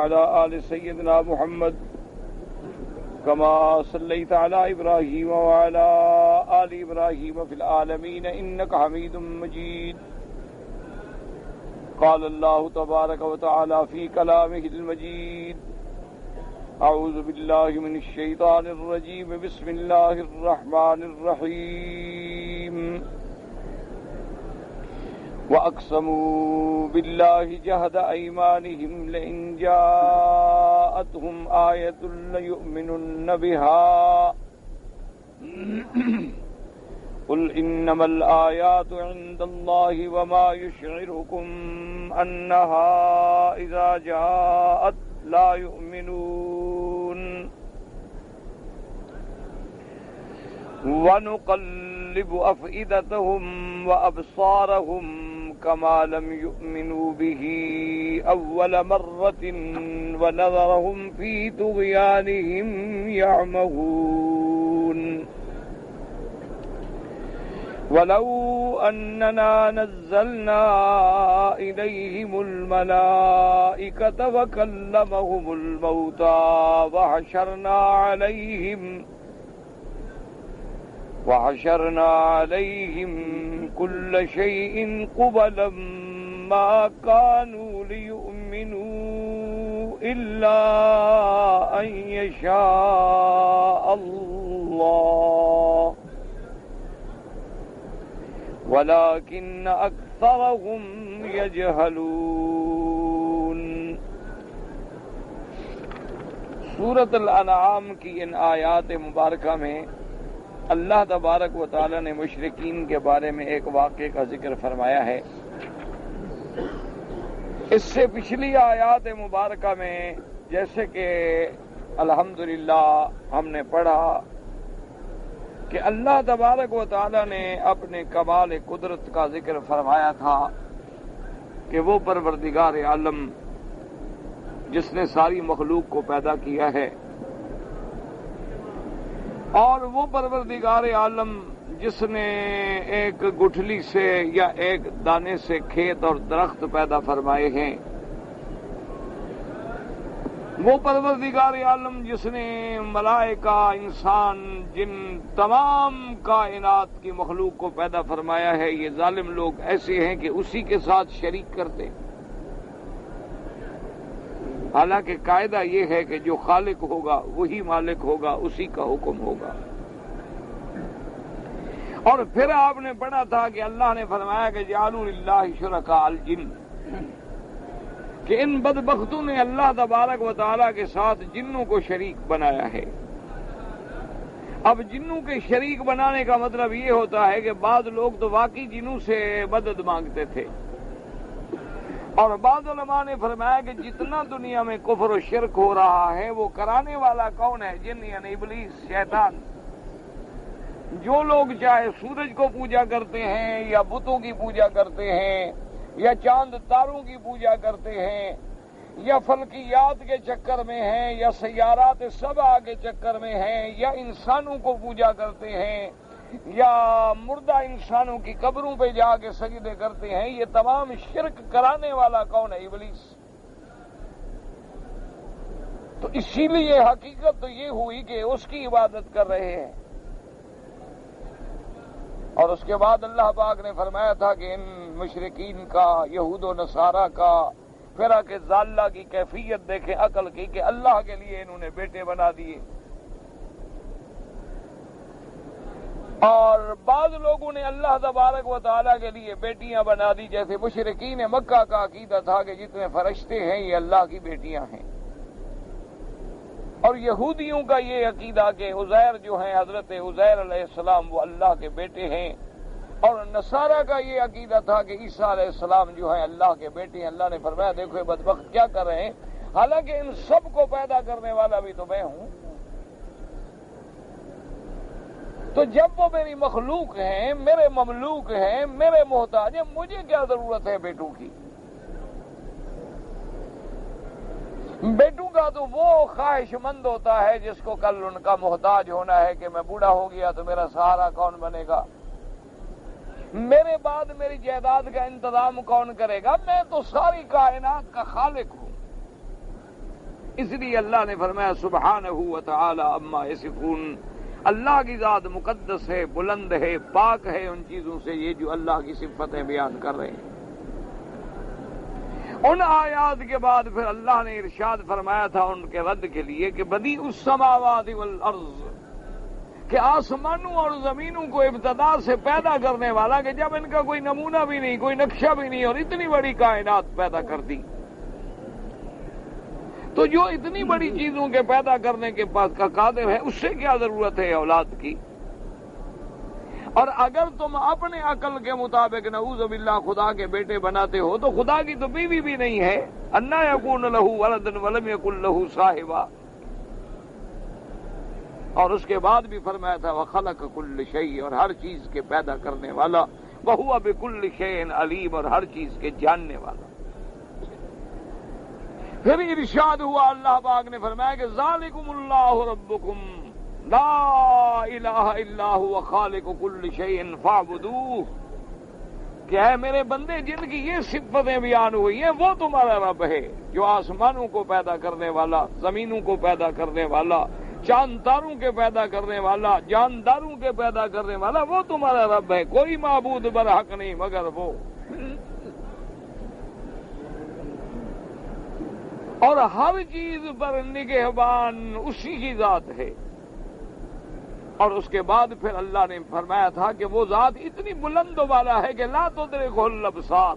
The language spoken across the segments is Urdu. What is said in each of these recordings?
وعلى آل سيدنا محمد كما صليت على إبراهيم وعلى آل إبراهيم في العالمين إنك حميد مجيد. قال الله تبارك وتعالى في كلامه المجيد: أعوذ بالله من الشيطان الرجيم بسم الله الرحمن الرحيم. وأقسموا بالله جهد أيمانهم لئن جاءتهم آية ليؤمنن بها قل إنما الآيات عند الله وما يشعركم أنها إذا جاءت لا يؤمنون. ونقلب أفئدتهم وأبصارهم كما لم يؤمنوا به أول مرة ونذرهم في طغيانهم يعمهون. ولو أننا نزلنا إليهم الملائكة وكلمهم الموتى وحشرنا عليهم كل شيء قبلا ما كانوا ليؤمنوا إلا أن يشاء الله ولكن أكثرهم يجهلون. سورۃ الانعام کی ان آیات مبارکہ میں اللہ تبارک و تعالی نے مشرکین کے بارے میں ایک واقعے کا ذکر فرمایا ہے. اس سے پچھلی آیات مبارکہ میں جیسے کہ الحمدللہ ہم نے پڑھا کہ اللہ تبارک و تعالی نے اپنے کمال قدرت کا ذکر فرمایا تھا کہ وہ پروردگار عالم جس نے ساری مخلوق کو پیدا کیا ہے، اور وہ پروردگار عالم جس نے ایک گٹھلی سے یا ایک دانے سے کھیت اور درخت پیدا فرمائے ہیں، وہ پروردگار عالم جس نے ملائکہ، انسان، جن، تمام کائنات کی مخلوق کو پیدا فرمایا ہے. یہ ظالم لوگ ایسے ہیں کہ اسی کے ساتھ شریک کرتے، حالانکہ قاعدہ یہ ہے کہ جو خالق ہوگا وہی مالک ہوگا، اسی کا حکم ہوگا. اور پھر آپ نے پڑھا تھا کہ اللہ نے فرمایا کہ جعلوا للہ شرکاء الجن، کہ ان بدبختوں نے اللہ تبارک و تعالیٰ کے ساتھ جنوں کو شریک بنایا ہے. اب جنوں کے شریک بنانے کا مطلب یہ ہوتا ہے کہ بعض لوگ تو واقعی جنوں سے مدد مانگتے تھے، اور بعض علماء نے فرمایا کہ جتنا دنیا میں کفر و شرک ہو رہا ہے وہ کرانے والا کون ہے؟ جن، یعنی ابلیس، شیطان. جو لوگ چاہے سورج کو پوجا کرتے ہیں یا بتوں کی پوجا کرتے ہیں یا چاند تاروں کی پوجا کرتے ہیں یا فلکیات کے چکر میں ہیں یا سیارات سبع کے چکر میں ہیں یا انسانوں کو پوجا کرتے ہیں یا مردہ انسانوں کی قبروں پہ جا کے سجدے کرتے ہیں، یہ تمام شرک کرانے والا کون ہے؟ ابلیس. تو اسی لیے حقیقت تو یہ ہوئی کہ اس کی عبادت کر رہے ہیں. اور اس کے بعد اللہ پاک نے فرمایا تھا کہ ان مشرکین کا، یہود و نصارہ کا، فرقہ ضالہ کی کیفیت دیکھیں عقل کی، کہ اللہ کے لیے انہوں نے بیٹے بنا دیے. اور بعض لوگوں نے اللہ تبارک و تعالیٰ کے لیے بیٹیاں بنا دی، جیسے مشرکین مکہ کا عقیدہ تھا کہ جتنے فرشتے ہیں یہ اللہ کی بیٹیاں ہیں. اور یہودیوں کا یہ عقیدہ کہ عزیر جو ہیں، حضرت عزیر علیہ السلام، وہ اللہ کے بیٹے ہیں. اور نصارہ کا یہ عقیدہ تھا کہ عیسیٰ علیہ السلام جو ہیں اللہ کے بیٹے ہیں. اللہ نے فرمایا دیکھو یہ بدبخت کیا کر رہے ہیں، حالانکہ ان سب کو پیدا کرنے والا بھی تو میں ہوں. تو جب وہ میری مخلوق ہیں، میرے مملوک ہیں، میرے محتاج ہیں، مجھے کیا ضرورت ہے بیٹوں کی؟ بیٹوں کا تو وہ خواہش مند ہوتا ہے جس کو کل ان کا محتاج ہونا ہے کہ میں بوڑھا ہو گیا تو میرا سہارا کون بنے گا، میرے بعد میری جائیداد کا انتظام کون کرے گا. میں تو ساری کائنات کا خالق ہوں. اس لیے اللہ نے فرمایا سبحانہ و تعالی عما یصفون، اللہ کی ذات مقدس ہے، بلند ہے، پاک ہے ان چیزوں سے یہ جو اللہ کی صفتیں بیان کر رہے ہیں۔ ان آیات کے بعد پھر اللہ نے ارشاد فرمایا تھا ان کے رد کے لیے کہ بدیع السماوات والارض، کہ آسمانوں اور زمینوں کو ابتدا سے پیدا کرنے والا، کہ جب ان کا کوئی نمونہ بھی نہیں، کوئی نقشہ بھی نہیں، اور اتنی بڑی کائنات پیدا کر دی، تو جو اتنی بڑی چیزوں کے پیدا کرنے کے پاس کا قادر ہے، اس سے کیا ضرورت ہے اولاد کی؟ اور اگر تم اپنے عقل کے مطابق نعوذ باللہ خدا کے بیٹے بناتے ہو تو خدا کی تو بیوی بھی نہیں ہے، انا یکون لہ ولد ولم یکن لہ صاحبہ۔ اور اس کے بعد بھی فرمایا تھا وخلق کل شیء، اور ہر چیز کے پیدا کرنے والا، وہو بکل شیء علیم، اور ہر چیز کے جاننے والا۔ پھر ارشاد ہوا، اللہ پاک نے فرمایا کہ ذالکم اللہ ربکم لا الہ الا هو خالق کل شیء فاعبدوہ، کہ اے میرے بندے جن کی یہ صفتیں بیان ہوئی ہیں وہ تمہارا رب ہے، جو آسمانوں کو پیدا کرنے والا، زمینوں کو پیدا کرنے والا، چاند تاروں کے پیدا کرنے والا، جانداروں کے پیدا کرنے والا، وہ تمہارا رب ہے، کوئی معبود برحق نہیں مگر وہ۔ اور ہر چیز پر نگہبان اسی کی ذات ہے۔ اور اس کے بعد پھر اللہ نے فرمایا تھا کہ وہ ذات اتنی بلند و بالا ہے کہ لا تدرکہ الابصار،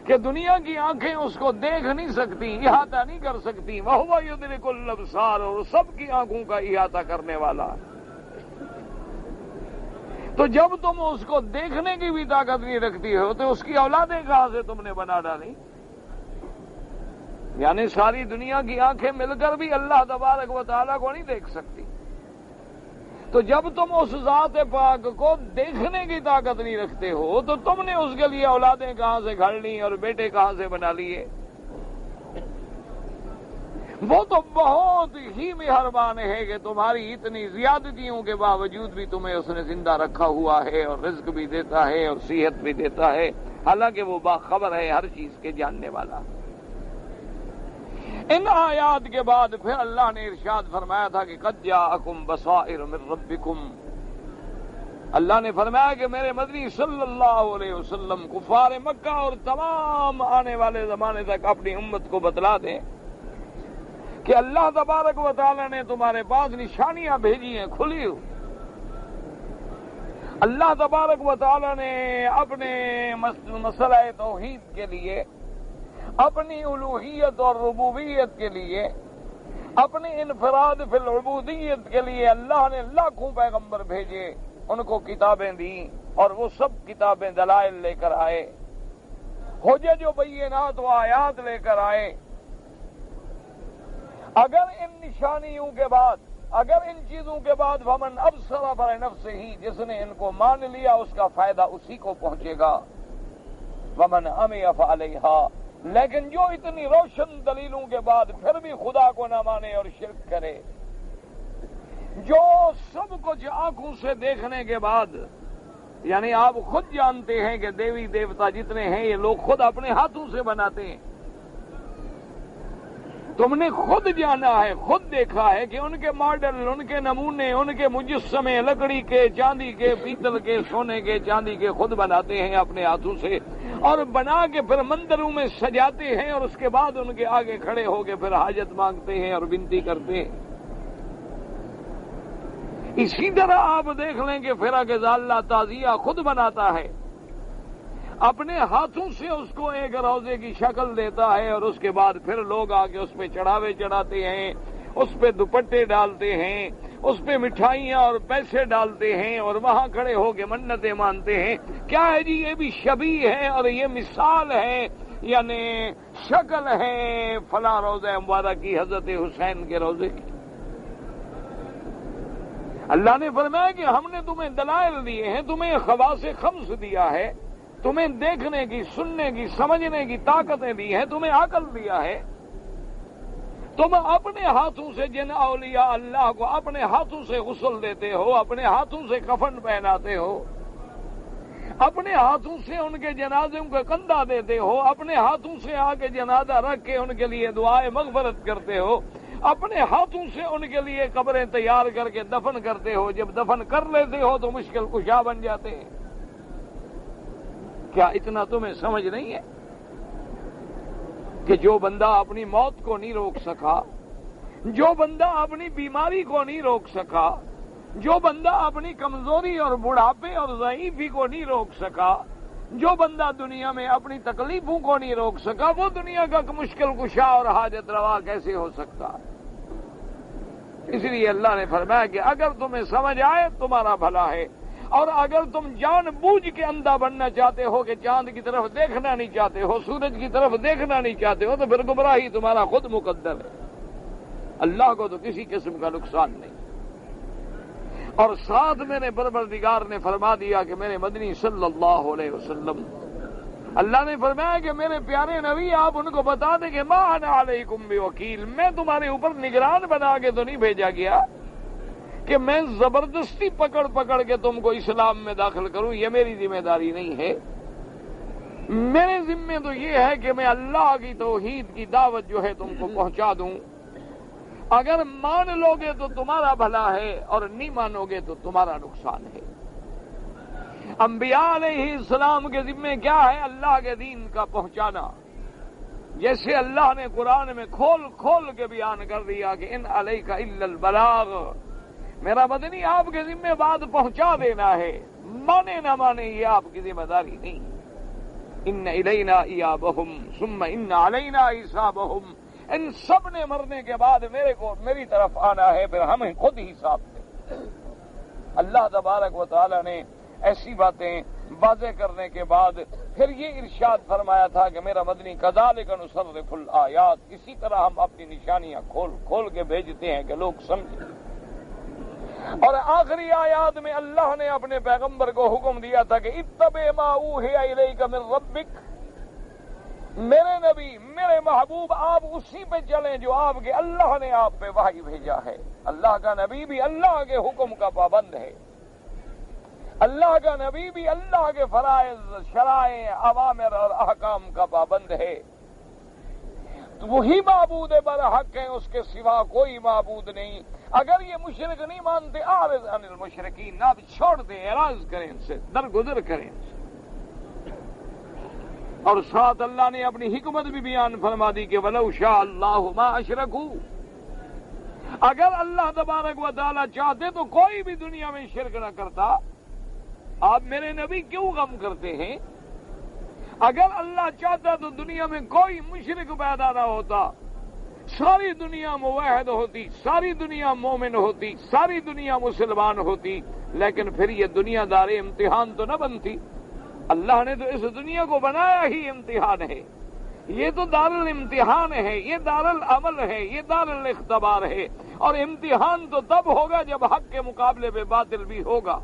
کہ دنیا کی آنکھیں اس کو دیکھ نہیں سکتی، احاطہ نہیں کر سکتی، وہو یدرک الابصار، اور سب کی آنکھوں کا احاطہ کرنے والا۔ تو جب تم اس کو دیکھنے کی بھی طاقت نہیں رکھتی ہو تو اس کی اولادیں کہاں سے تم نے بنا ڈالی؟ یعنی ساری دنیا کی آنکھیں مل کر بھی اللہ تبارک و تعالیٰ کو نہیں دیکھ سکتی، تو جب تم اس ذات پاک کو دیکھنے کی طاقت نہیں رکھتے ہو تو تم نے اس کے لیے اولادیں کہاں سے گھڑ لی اور بیٹے کہاں سے بنا لیے؟ وہ تو بہت ہی مہربان ہے کہ تمہاری اتنی زیادتیوں کے باوجود بھی تمہیں اس نے زندہ رکھا ہوا ہے، اور رزق بھی دیتا ہے اور صحت بھی دیتا ہے، حالانکہ وہ باخبر ہے، ہر چیز کے جاننے والا۔ ان آیات کے بعد پھر اللہ نے ارشاد فرمایا تھا کہ قد جاءکم بصائر من ربکم، اللہ نے فرمایا کہ میرے مدنی صلی اللہ علیہ وسلم کفار مکہ اور تمام آنے والے زمانے تک اپنی امت کو بتلا دیں کہ اللہ تبارک و تعالی نے تمہارے پاس نشانیاں بھیجی ہیں کھلی ہوئی۔ اللہ تبارک و تعالی نے اپنے مسئلہ توحید کے لیے، اپنی الوہیت اور ربوبیت کے لیے، اپنی انفراد فی العبودیت کے لیے اللہ نے لاکھوں پیغمبر بھیجے، ان کو کتابیں دیں، اور وہ سب کتابیں دلائل لے کر آئے، حجج و بینات و آیات لے کر آئے۔ اگر ان نشانیوں کے بعد، اگر ان چیزوں کے بعد فمن ابصر فلنفسہ، جس نے ان کو مان لیا اس کا فائدہ اسی کو پہنچے گا، ومن عمی فعلیہا، لیکن جو اتنی روشن دلیلوں کے بعد پھر بھی خدا کو نہ مانے اور شرک کرے، جو سب کچھ آنکھوں سے دیکھنے کے بعد، یعنی آپ خود جانتے ہیں کہ دیوی دیوتا جتنے ہیں یہ لوگ خود اپنے ہاتھوں سے بناتے ہیں، تم نے خود جانا ہے، خود دیکھا ہے کہ ان کے ماڈل، ان کے نمونے، ان کے مجسمے لکڑی کے، چاندی کے، پیتل کے، سونے کے، چاندی کے خود بناتے ہیں اپنے ہاتھوں سے، اور بنا کے پھر مندروں میں سجاتے ہیں، اور اس کے بعد ان کے آگے کھڑے ہو کے پھر حاجت مانگتے ہیں اور بنتی کرتے ہیں۔ اسی طرح آپ دیکھ لیں کہ فرق ضالہ تعزیہ خود بناتا ہے، اپنے ہاتھوں سے اس کو ایک روزے کی شکل دیتا ہے، اور اس کے بعد پھر لوگ آ کے اس پہ چڑھاوے چڑھاتے ہیں، اس پہ دوپٹے ڈالتے ہیں، اس پہ مٹھائیاں اور پیسے ڈالتے ہیں، اور وہاں کھڑے ہو کے منتیں مانتے ہیں۔ کیا ہے جی؟ یہ بھی شبیہ ہے اور یہ مثال ہے، یعنی شکل ہے فلاں روزہ مبارک کی، حضرت حسین کے روزے کی۔ اللہ نے فرمایا کہ ہم نے تمہیں دلائل دیے ہیں، تمہیں خواص خمس دیا ہے، تمہیں دیکھنے کی، سننے کی، سمجھنے کی طاقتیں دی ہیں، تمہیں عقل دیا ہے، تم اپنے ہاتھوں سے جن اولیاء اللہ کو اپنے ہاتھوں سے غسل دیتے ہو، اپنے ہاتھوں سے کفن پہناتے ہو، اپنے ہاتھوں سے ان کے جنازوں کا کندھا دیتے ہو، اپنے ہاتھوں سے آ کے جنازہ رکھ کے ان کے لیے دعائیں مغفرت کرتے ہو، اپنے ہاتھوں سے ان کے لیے قبریں تیار کر کے دفن کرتے ہو، جب دفن کر لیتے ہو تو مشکل کشا بن جاتے ہیں۔ کیا اتنا تمہیں سمجھ نہیں ہے کہ جو بندہ اپنی موت کو نہیں روک سکا، جو بندہ اپنی بیماری کو نہیں روک سکا، جو بندہ اپنی کمزوری اور بڑھاپے اور ضعیفی کو نہیں روک سکا، جو بندہ دنیا میں اپنی تکلیفوں کو نہیں روک سکا، وہ دنیا کا مشکل کشا اور حاجت روا کیسے ہو سکتا؟ اس لیے اللہ نے فرمایا کہ اگر تمہیں سمجھ آئے تمہارا بھلا ہے، اور اگر تم جان بوجھ کے اندھا بننا چاہتے ہو کہ چاند کی طرف دیکھنا نہیں چاہتے ہو، سورج کی طرف دیکھنا نہیں چاہتے ہو، تو پھر گمراہی تمہارا خود مقدر ہے۔ اللہ کو تو کسی قسم کا نقصان نہیں۔ اور ساتھ میرے پروردگار نے فرما دیا کہ میرے مدنی صلی اللہ علیہ وسلم، اللہ نے فرمایا کہ میرے پیارے نبی آپ ان کو بتا دیں کہ ما انا علیکم بوکیل، میں تمہارے اوپر نگران بنا کے تو نہیں بھیجا گیا کہ میں زبردستی پکڑ کے تم کو اسلام میں داخل کروں، یہ میری ذمہ داری نہیں ہے۔ میرے ذمہ تو یہ ہے کہ میں اللہ کی توحید کی دعوت جو ہے تم کو پہنچا دوں، اگر مان لو گے تو تمہارا بھلا ہے اور نہیں مانو گے تو تمہارا نقصان ہے۔ انبیاء علیہ السلام کے ذمہ کیا ہے؟ اللہ کے دین کا پہنچانا، جیسے اللہ نے قرآن میں کھول کے بیان کر دیا کہ ان علیک الا البلاغ، میرا مدنی آپ کے ذمہ بات پہنچا دینا ہے، مانے نہ مانے یہ آپ کی ذمہ داری نہیں۔ ان الینا ایابہم ثم ان علینا حسابہم، ان سب نے مرنے کے بعد میری طرف آنا ہے، پھر ہمیں خود حساب دیں۔ اللہ تبارک و تعالی نے ایسی باتیں واضح کرنے کے بعد پھر یہ ارشاد فرمایا تھا کہ میرا مدنی کذالک نصرف الآیات، اسی طرح ہم اپنی نشانیاں کھول کے بھیجتے ہیں کہ لوگ سمجھیں۔ اور آخری آیات میں اللہ نے اپنے پیغمبر کو حکم دیا تھا کہ اتبع ما اوحی الیک من ربک، میرے نبی میرے محبوب آپ اسی پہ چلیں جو آپ کے اللہ نے آپ پہ وحی بھیجا ہے۔ اللہ کا نبی بھی اللہ کے حکم کا پابند ہے، اللہ کا نبی بھی اللہ کے فرائض، شرائع، اوامر اور احکام کا پابند ہے۔ تو وہی معبود برحق ہے، اس کے سوا کوئی معبود نہیں۔ اگر یہ مشرک نہیں مانتے، اعرض عن المشرکین، آپ چھوڑ دیں، اعراض کریں ان سے، درگزر کریں ان سے۔ اور ساتھ اللہ نے اپنی حکمت بھی بیان فرما دی کہ وَلَوْ شَاءَ اللَّهُ مَا أَشْرَكُوا، اگر اللہ تبارک و تعالی چاہتے تو کوئی بھی دنیا میں شرک نہ کرتا۔ آپ میرے نبی کیوں غم کرتے ہیں؟ اگر اللہ چاہتا تو دنیا میں کوئی مشرک پیدا نہ ہوتا، ساری دنیا موحد ہوتی، ساری دنیا مومن ہوتی، ساری دنیا مسلمان ہوتی، لیکن پھر یہ دنیا دار امتحان تو نہ بنتی۔ اللہ نے تو اس دنیا کو بنایا ہی امتحان ہے، یہ تو دار الامتحان ہے، یہ دار العمل ہے، یہ دار الاختبار ہے، اور امتحان تو تب ہوگا جب حق کے مقابلے پہ باطل بھی ہوگا،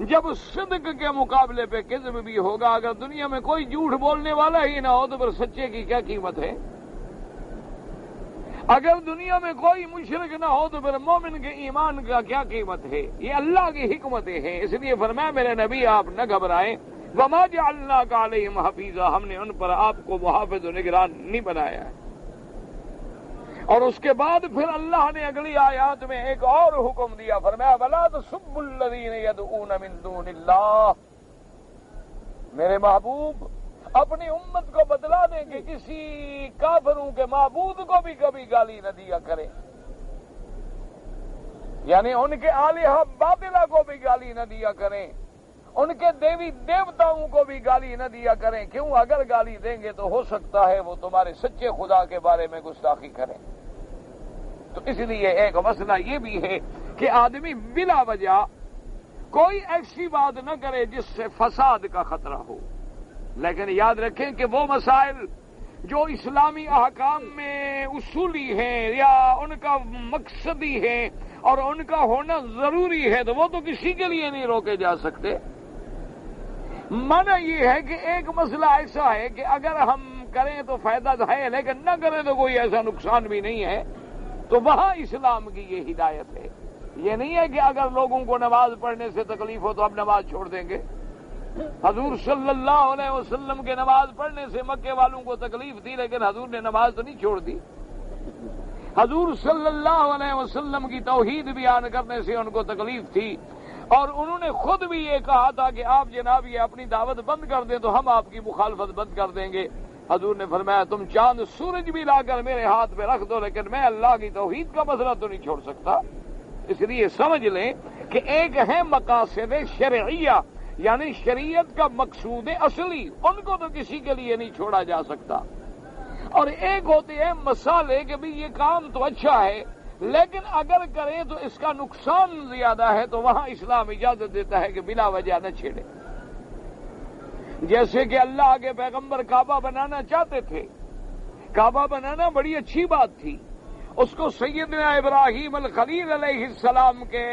جب صدق کے مقابلے پہ کذب بھی ہوگا۔ اگر دنیا میں کوئی جھوٹ بولنے والا ہی نہ ہو تو پھر سچے کی کیا قیمت ہے؟ اگر دنیا میں کوئی مشرک نہ ہو تو پھر مومن کے ایمان کا کیا قیمت ہے؟ یہ اللہ کی حکمتیں ہیں۔ اس لیے فرمایا میرے نبی آپ نہ گھبرائیں، وما جعلناک علیہم حفیظا، ہم نے ان پر آپ کو محافظ و نگران نہیں بنایا ہے۔ اور اس کے بعد پھر اللہ نے اگلی آیات میں ایک اور حکم دیا، فرمایا وَلَا تَسُبُّوا الَّذِينَ يَدْعُونَ مِن دُونِ اللَّهِ، میرے محبوب اپنی امت کو بتلا دیں کہ کسی کافروں کے معبود کو بھی کبھی گالی نہ دیا کریں، یعنی ان کے الہہ باطلہ کو بھی گالی نہ دیا کریں، ان کے دیوی دیوتاؤں کو بھی گالی نہ دیا کریں۔ کیوں؟ اگر گالی دیں گے تو ہو سکتا ہے وہ تمہارے سچے خدا کے بارے میں گستاخی کریں۔ تو اس لیے ایک مسئلہ یہ بھی ہے کہ آدمی بلا وجہ کوئی ایسی بات نہ کرے جس سے فساد کا خطرہ ہو، لیکن یاد رکھیں کہ وہ مسائل جو اسلامی احکام میں اصولی ہیں یا ان کا مقصدی ہے اور ان کا ہونا ضروری ہے تو وہ تو کسی کے لیے نہیں روکے جا سکتے۔ منع یہ ہے کہ ایک مسئلہ ایسا ہے کہ اگر ہم کریں تو فائدہ ہے، لیکن نہ کریں تو کوئی ایسا نقصان بھی نہیں ہے، تو وہاں اسلام کی یہ ہدایت ہے۔ یہ نہیں ہے کہ اگر لوگوں کو نماز پڑھنے سے تکلیف ہو تو اب نماز چھوڑ دیں گے، حضور صلی اللہ علیہ وسلم کے نماز پڑھنے سے مکے والوں کو تکلیف تھی، لیکن حضور نے نماز تو نہیں چھوڑ دی۔ حضور صلی اللہ علیہ وسلم کی توحید بیان کرنے سے ان کو تکلیف تھی، اور انہوں نے خود بھی یہ کہا تھا کہ آپ جناب یہ اپنی دعوت بند کر دیں تو ہم آپ کی مخالفت بند کر دیں گے۔ حضور نے فرمایا تم چاند سورج بھی لا کر میرے ہاتھ پہ رکھ دو، لیکن میں اللہ کی توحید کا مسئلہ تو نہیں چھوڑ سکتا۔ اس لیے سمجھ لیں کہ ایک ہے مقاصد شرعیہ، یعنی شریعت کا مقصود اصلی، ان کو تو کسی کے لیے نہیں چھوڑا جا سکتا، اور ایک ہوتے ہیں مسالے کہ بھی یہ کام تو اچھا ہے لیکن اگر کریں تو اس کا نقصان زیادہ ہے، تو وہاں اسلام اجازت دیتا ہے کہ بلا وجہ نہ چھیڑے۔ جیسے کہ اللہ کے پیغمبر کعبہ بنانا چاہتے تھے، کعبہ بنانا بڑی اچھی بات تھی، اس کو سیدنا ابراہیم الخلیل علیہ السلام کے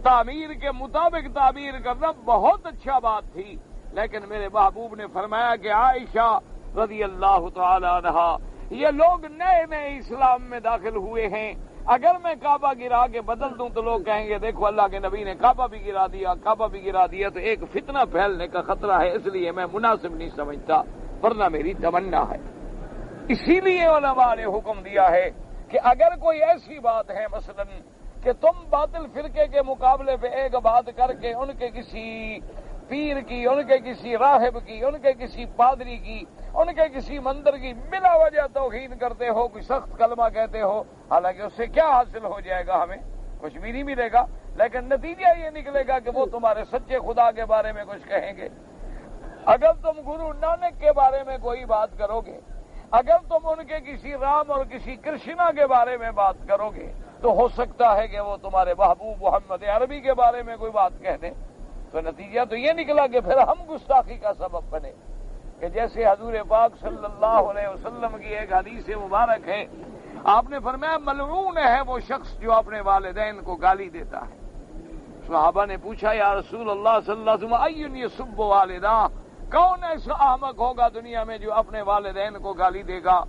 تعمیر کے مطابق تعمیر کرنا بہت اچھا بات تھی، لیکن میرے محبوب نے فرمایا کہ عائشہ رضی اللہ تعالی عنہا، یہ لوگ نئے نئے اسلام میں داخل ہوئے ہیں، اگر میں کعبہ گرا کے بدل دوں تو لوگ کہیں گے دیکھو اللہ کے نبی نے کعبہ بھی گرا دیا، کعبہ بھی گرا دیا، تو ایک فتنہ پھیلنے کا خطرہ ہے، اس لیے میں مناسب نہیں سمجھتا، ورنہ میری تمنا ہے۔ اسی لیے علماء نے حکم دیا ہے کہ اگر کوئی ایسی بات ہے مثلا کہ تم باطل فرقے کے مقابلے پہ ایک بات کر کے ان کے کسی پیر کی، ان کے کسی راہب کی، ان کے کسی پادری کی، ان کے کسی مندر کی بلا وجہ توہین کرتے ہو، کوئی سخت کلمہ کہتے ہو، حالانکہ اس سے کیا حاصل ہو جائے گا، ہمیں کچھ بھی نہیں ملے گا، لیکن نتیجہ یہ نکلے گا کہ وہ تمہارے سچے خدا کے بارے میں کچھ کہیں گے۔ اگر تم گرو نانک کے بارے میں کوئی بات کرو گے، اگر تم ان کے کسی رام اور کسی کرشنا کے بارے میں بات کرو گے، تو ہو سکتا ہے کہ وہ تمہارے محبوب محمد عربی کے بارے میں کوئی بات کہہ دیں، تو نتیجہ تو یہ نکلا کہ پھر ہم گستاخی کا سبب بنے۔ کہ جیسے حضور پاک صلی اللہ علیہ وسلم کی ایک حدیث مبارک ہے، آپ نے فرمایا ملعون ہے وہ شخص جو اپنے والدین کو گالی دیتا ہے۔ صحابہ نے پوچھا یا رسول اللہ صلی اللہ علیہ وسلم ایٌ یسب والدہ، کون ایسا احمق ہوگا دنیا میں جو اپنے والدین کو گالی دے گا؟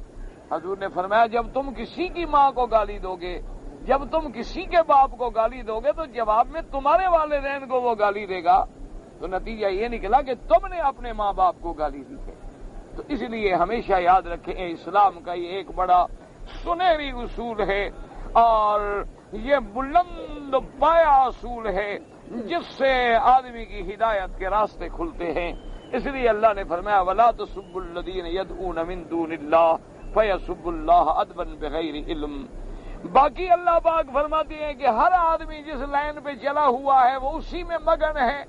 حضور نے فرمایا جب تم کسی کی ماں کو گالی دو گے، جب تم کسی کے باپ کو گالی دو گے تو جواب میں تمہارے والدین کو وہ گالی دے گا، تو نتیجہ یہ نکلا کہ تم نے اپنے ماں باپ کو گالی دی ہے۔ تو اس لیے ہمیشہ یاد رکھیں اسلام کا یہ ایک بڑا سنہری اصول ہے، اور یہ بلند پایا اصول ہے جس سے آدمی کی ہدایت کے راستے کھلتے ہیں۔ اس لیے اللہ نے فرمایا وَلَا تَسُبُّوا الَّذِينَ يَدْعُونَ مِن دُونِ اللَّهِ فَيَسُبُّوا اللَّهَ عَدْوًا بِغَيْرِ عِلْمٍ۔ باقی اللہ پاک فرماتے ہیں کہ ہر آدمی جس لائن پہ چلا ہوا ہے وہ اسی میں مگن ہے۔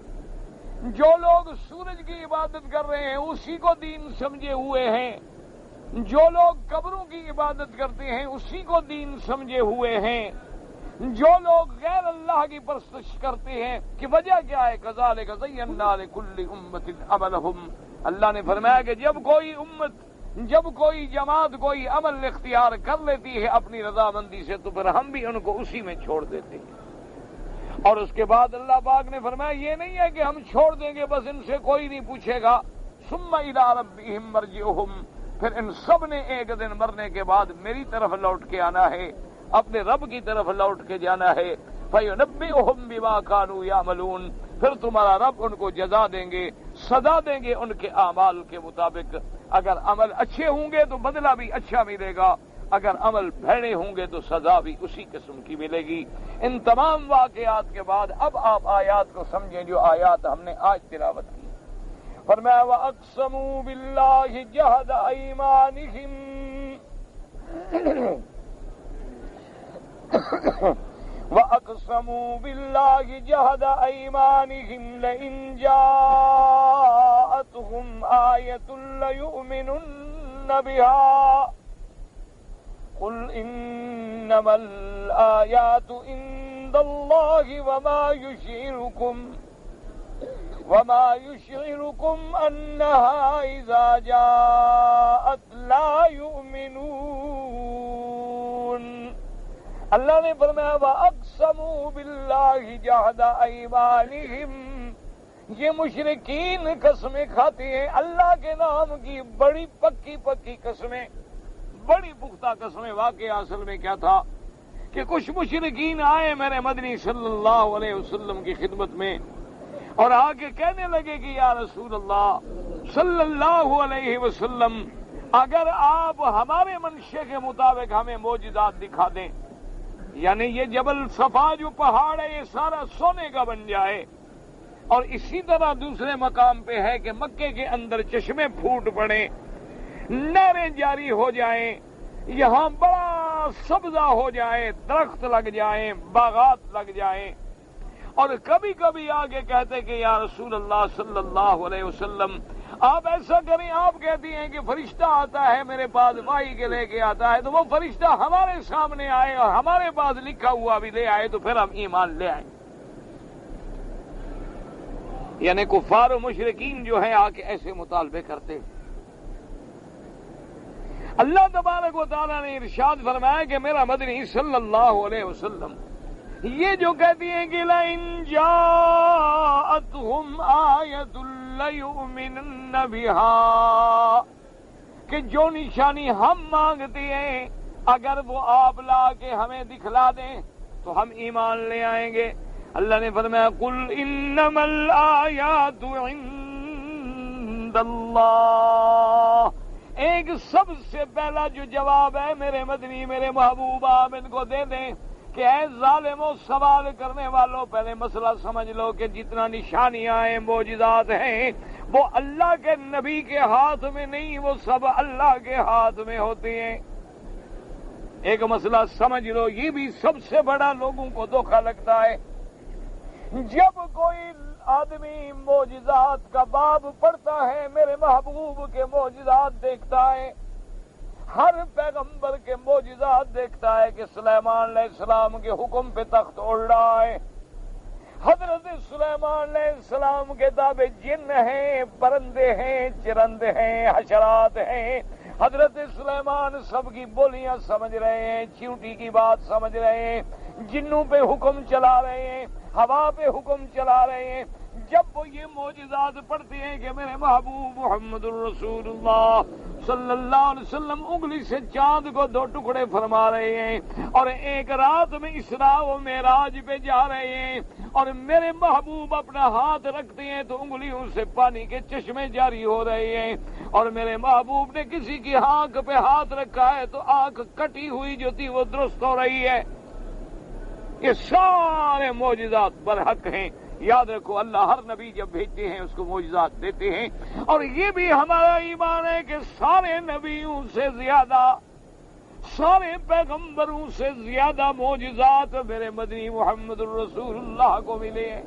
جو لوگ سورج کی عبادت کر رہے ہیں اسی کو دین سمجھے ہوئے ہیں، جو لوگ قبروں کی عبادت کرتے ہیں اسی کو دین سمجھے ہوئے ہیں، جو لوگ غیر اللہ کی پرستش کرتے ہیں کہ وجہ کیا ہے کذالک زینا لکل امۃ عملہم۔ اللہ نے فرمایا کہ جب کوئی امت، جب کوئی جماعت کوئی عمل اختیار کر لیتی ہے اپنی رضامندی سے تو پھر ہم بھی ان کو اسی میں چھوڑ دیتے ہیں۔ اور اس کے بعد اللہ پاک نے فرمایا یہ نہیں ہے کہ ہم چھوڑ دیں گے بس ان سے کوئی نہیں پوچھے گا، ثم الی ربہم مرجعہم، پھر ان سب نے ایک دن مرنے کے بعد میری طرف لوٹ کے آنا ہے، اپنے رب کی طرف لوٹ کے جانا ہے، فینبئہم بما کانوا یعملون، پھر تمہارا رب ان کو جزا دیں گے، سزا دیں گے ان کے اعمال کے مطابق۔ اگر عمل اچھے ہوں گے تو بدلہ بھی اچھا ملے گا، اگر عمل بھیڑے ہوں گے تو سزا بھی اسی قسم کی ملے گی۔ ان تمام واقعات کے بعد اب آپ آیات کو سمجھیں جو آیات ہم نے آج تلاوت کی۔ فرمایا وَأَقْسَمُوا بِاللَّهِ جَهْدَ أَيْمَانِهِمْ وَأَقْسَمُوا بِاللَّهِ جَهْدَ أَيْمَانِهِمْ لَئِن جَاءَتْهُمْ آيَةٌ لَّيُؤْمِنُنَّ بِهَا قُلْ إِنَّمَا الْآيَاتُ عِندَ اللَّهِ وَمَا يُشْعِرُكُمْ أَنَّهَا إِذَا جَاءَتْ لَا يُؤْمِنُونَ۔ اللہ نے فرمایا وَأَقْسَمُوا بِاللَّهِ جَهْدَ أَيْمَانِهِمْ، یہ مشرکین قسمیں کھاتے ہیں اللہ کے نام کی بڑی پکی پکی قسمیں، بڑی پختہ قسمیں۔ واقعہ اصل میں کیا تھا کہ کچھ مشرکین آئے میرے مدنی صلی اللہ علیہ وسلم کی خدمت میں، اور آگے کہنے لگے کہ یا رسول اللہ صلی اللہ علیہ وسلم اگر آپ ہمارے منشے کے مطابق ہمیں معجزات دکھا دیں، یعنی یہ جبل صفا جو پہاڑ ہے یہ سارا سونے کا بن جائے، اور اسی طرح دوسرے مقام پہ ہے کہ مکے کے اندر چشمے پھوٹ پڑیں، نہریں جاری ہو جائیں، یہاں بڑا سبزہ ہو جائے، درخت لگ جائیں، باغات لگ جائیں، اور کبھی کبھی آگے کہتے کہ یا رسول اللہ صلی اللہ علیہ وسلم آپ ایسا کریں، آپ کہتی ہیں کہ فرشتہ آتا ہے میرے پاس وحی کے لے کے آتا ہے، تو وہ فرشتہ ہمارے سامنے آئے اور ہمارے پاس لکھا ہوا بھی لے آئے تو پھر ہم ایمان لے آئیں۔ یعنی کفار و مشرکین جو ہیں آ کے ایسے مطالبے کرتے۔ اللہ تبارک و تعالیٰ نے ارشاد فرمایا کہ میرا مدنی صلی اللہ علیہ وسلم یہ جو کہتی ہیں کہ لَإِن جَاءَتْهُمْ آیَةٌ لَّيُؤْمِنُنَّ بِهَا، کہ جو نشانی ہم مانگتے ہیں اگر وہ آپ لا کے ہمیں دکھلا دیں تو ہم ایمان لے آئیں گے۔ اللہ نے فرمایا قُلْ إِنَّمَا الْآيَاتُ عِندَ اللَّهِ، ایک سب سے پہلا جو جواب ہے میرے مدنی میرے محبوب آپ ان کو دے دیں کہ اے ظالموں سوال کرنے والوں پہلے مسئلہ سمجھ لو کہ جتنا نشانیاں ہیں معجزات ہیں وہ اللہ کے نبی کے ہاتھ میں نہیں، وہ سب اللہ کے ہاتھ میں ہوتی ہیں۔ ایک مسئلہ سمجھ لو، یہ بھی سب سے بڑا لوگوں کو دھوکہ لگتا ہے۔ جب کوئی آدمی معجزات کا باب پڑھتا ہے، میرے محبوب کے معجزات دیکھتا ہے، ہر پیغمبر کے معجزات دیکھتا ہے کہ سلیمان علیہ السلام کے حکم پہ تخت اڑ رہا ہے، حضرت سلیمان علیہ السلام کے تابع جن ہیں، پرندے ہیں، چرندے ہیں، حشرات ہیں، حضرت سلیمان سب کی بولیاں سمجھ رہے ہیں، چیونٹی کی بات سمجھ رہے ہیں، جنوں پہ حکم چلا رہے ہیں، ہوا پہ حکم چلا رہے ہیں۔ جب وہ یہ معجزات پڑھتے ہیں کہ میرے محبوب محمد الرسول اللہ صلی اللہ علیہ وسلم انگلی سے چاند کو 2 ٹکڑے فرما رہے ہیں اور ایک رات میں اسراء و معراج پہ جا رہے ہیں، اور میرے محبوب اپنا ہاتھ رکھتے ہیں تو انگلیوں سے پانی کے چشمے جاری ہو رہے ہیں، اور میرے محبوب نے کسی کی آنکھ پہ ہاتھ رکھا ہے تو آنکھ کٹی ہوئی جو تھی وہ درست ہو رہی ہے۔ یہ سارے معجزات برحق ہیں۔ یاد رکھو اللہ ہر نبی جب بھیجتے ہیں اس کو معجزات دیتے ہیں، اور یہ بھی ہمارا ایمان ہے کہ سارے نبیوں سے زیادہ، سارے پیغمبروں سے زیادہ معجزات میرے مدنی محمد الرسول اللہ کو ملے ہیں۔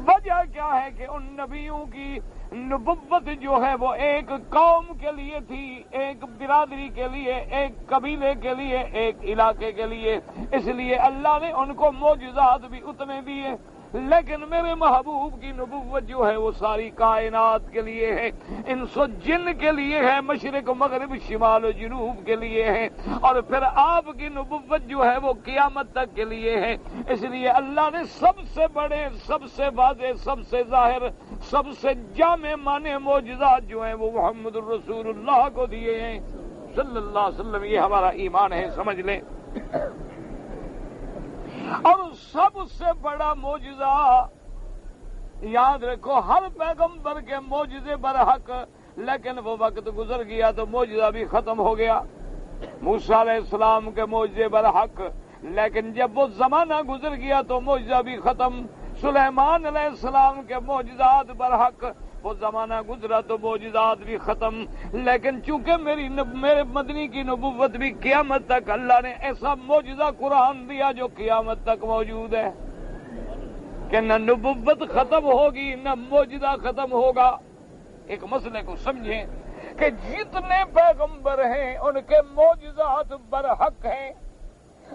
وجہ کیا ہے کہ ان نبیوں کی نبوت جو ہے وہ ایک قوم کے لیے تھی، ایک برادری کے لیے، ایک قبیلے کے لیے، ایک علاقے کے لیے، اس لیے اللہ نے ان کو معجزات بھی اتنے دیے۔ لیکن میرے محبوب کی نبوت جو ہے وہ ساری کائنات کے لیے ہے، انس و جن کے لیے ہے، مشرق مغرب شمال و جنوب کے لیے ہے، اور پھر آپ کی نبوت جو ہے وہ قیامت تک کے لیے ہے۔ اس لیے اللہ نے سب سے بڑے، سب سے واضح، سب سے ظاہر، سب سے جامع معنی معجزات جو ہیں وہ محمد الرسول اللہ کو دیے ہیں صلی اللہ علیہ وسلم۔ یہ ہمارا ایمان ہے، سمجھ لیں۔ اور سب سے بڑا معجزہ یاد رکھو، ہر پیغمبر کے معجزے برحق، لیکن وہ وقت گزر گیا تو معجزہ بھی ختم ہو گیا۔ موسیٰ علیہ السلام کے معجزے برحق، لیکن جب وہ زمانہ گزر گیا تو معجزہ بھی ختم۔ سلیمان علیہ السلام کے معجزات برحق، وہ زمانہ گزرا تو معجزات بھی ختم، لیکن چونکہ میرے مدنی کی نبوت بھی قیامت تک، اللہ نے ایسا معجزہ قرآن دیا جو قیامت تک موجود ہے کہ نہ نبوت ختم ہوگی نہ معجزہ ختم ہوگا۔ ایک مسئلے کو سمجھیں کہ جتنے پیغمبر ہیں ان کے معجزات برحق ہیں،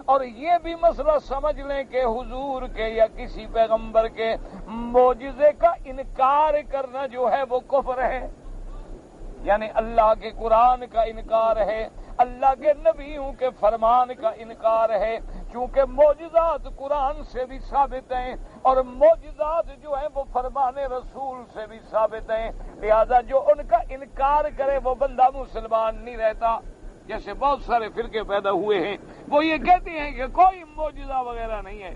اور یہ بھی مسئلہ سمجھ لیں کہ حضور کے یا کسی پیغمبر کے معجزے کا انکار کرنا جو ہے وہ کفر ہے، یعنی اللہ کے قرآن کا انکار ہے، اللہ کے نبیوں کے فرمان کا انکار ہے، کیونکہ معجزات قرآن سے بھی ثابت ہیں اور معجزات جو ہیں وہ فرمان رسول سے بھی ثابت ہیں، لہذا جو ان کا انکار کرے وہ بندہ مسلمان نہیں رہتا۔ جیسے بہت سارے فرقے پیدا ہوئے ہیں، وہ یہ کہتے ہیں کہ کوئی معجزہ وغیرہ نہیں ہے۔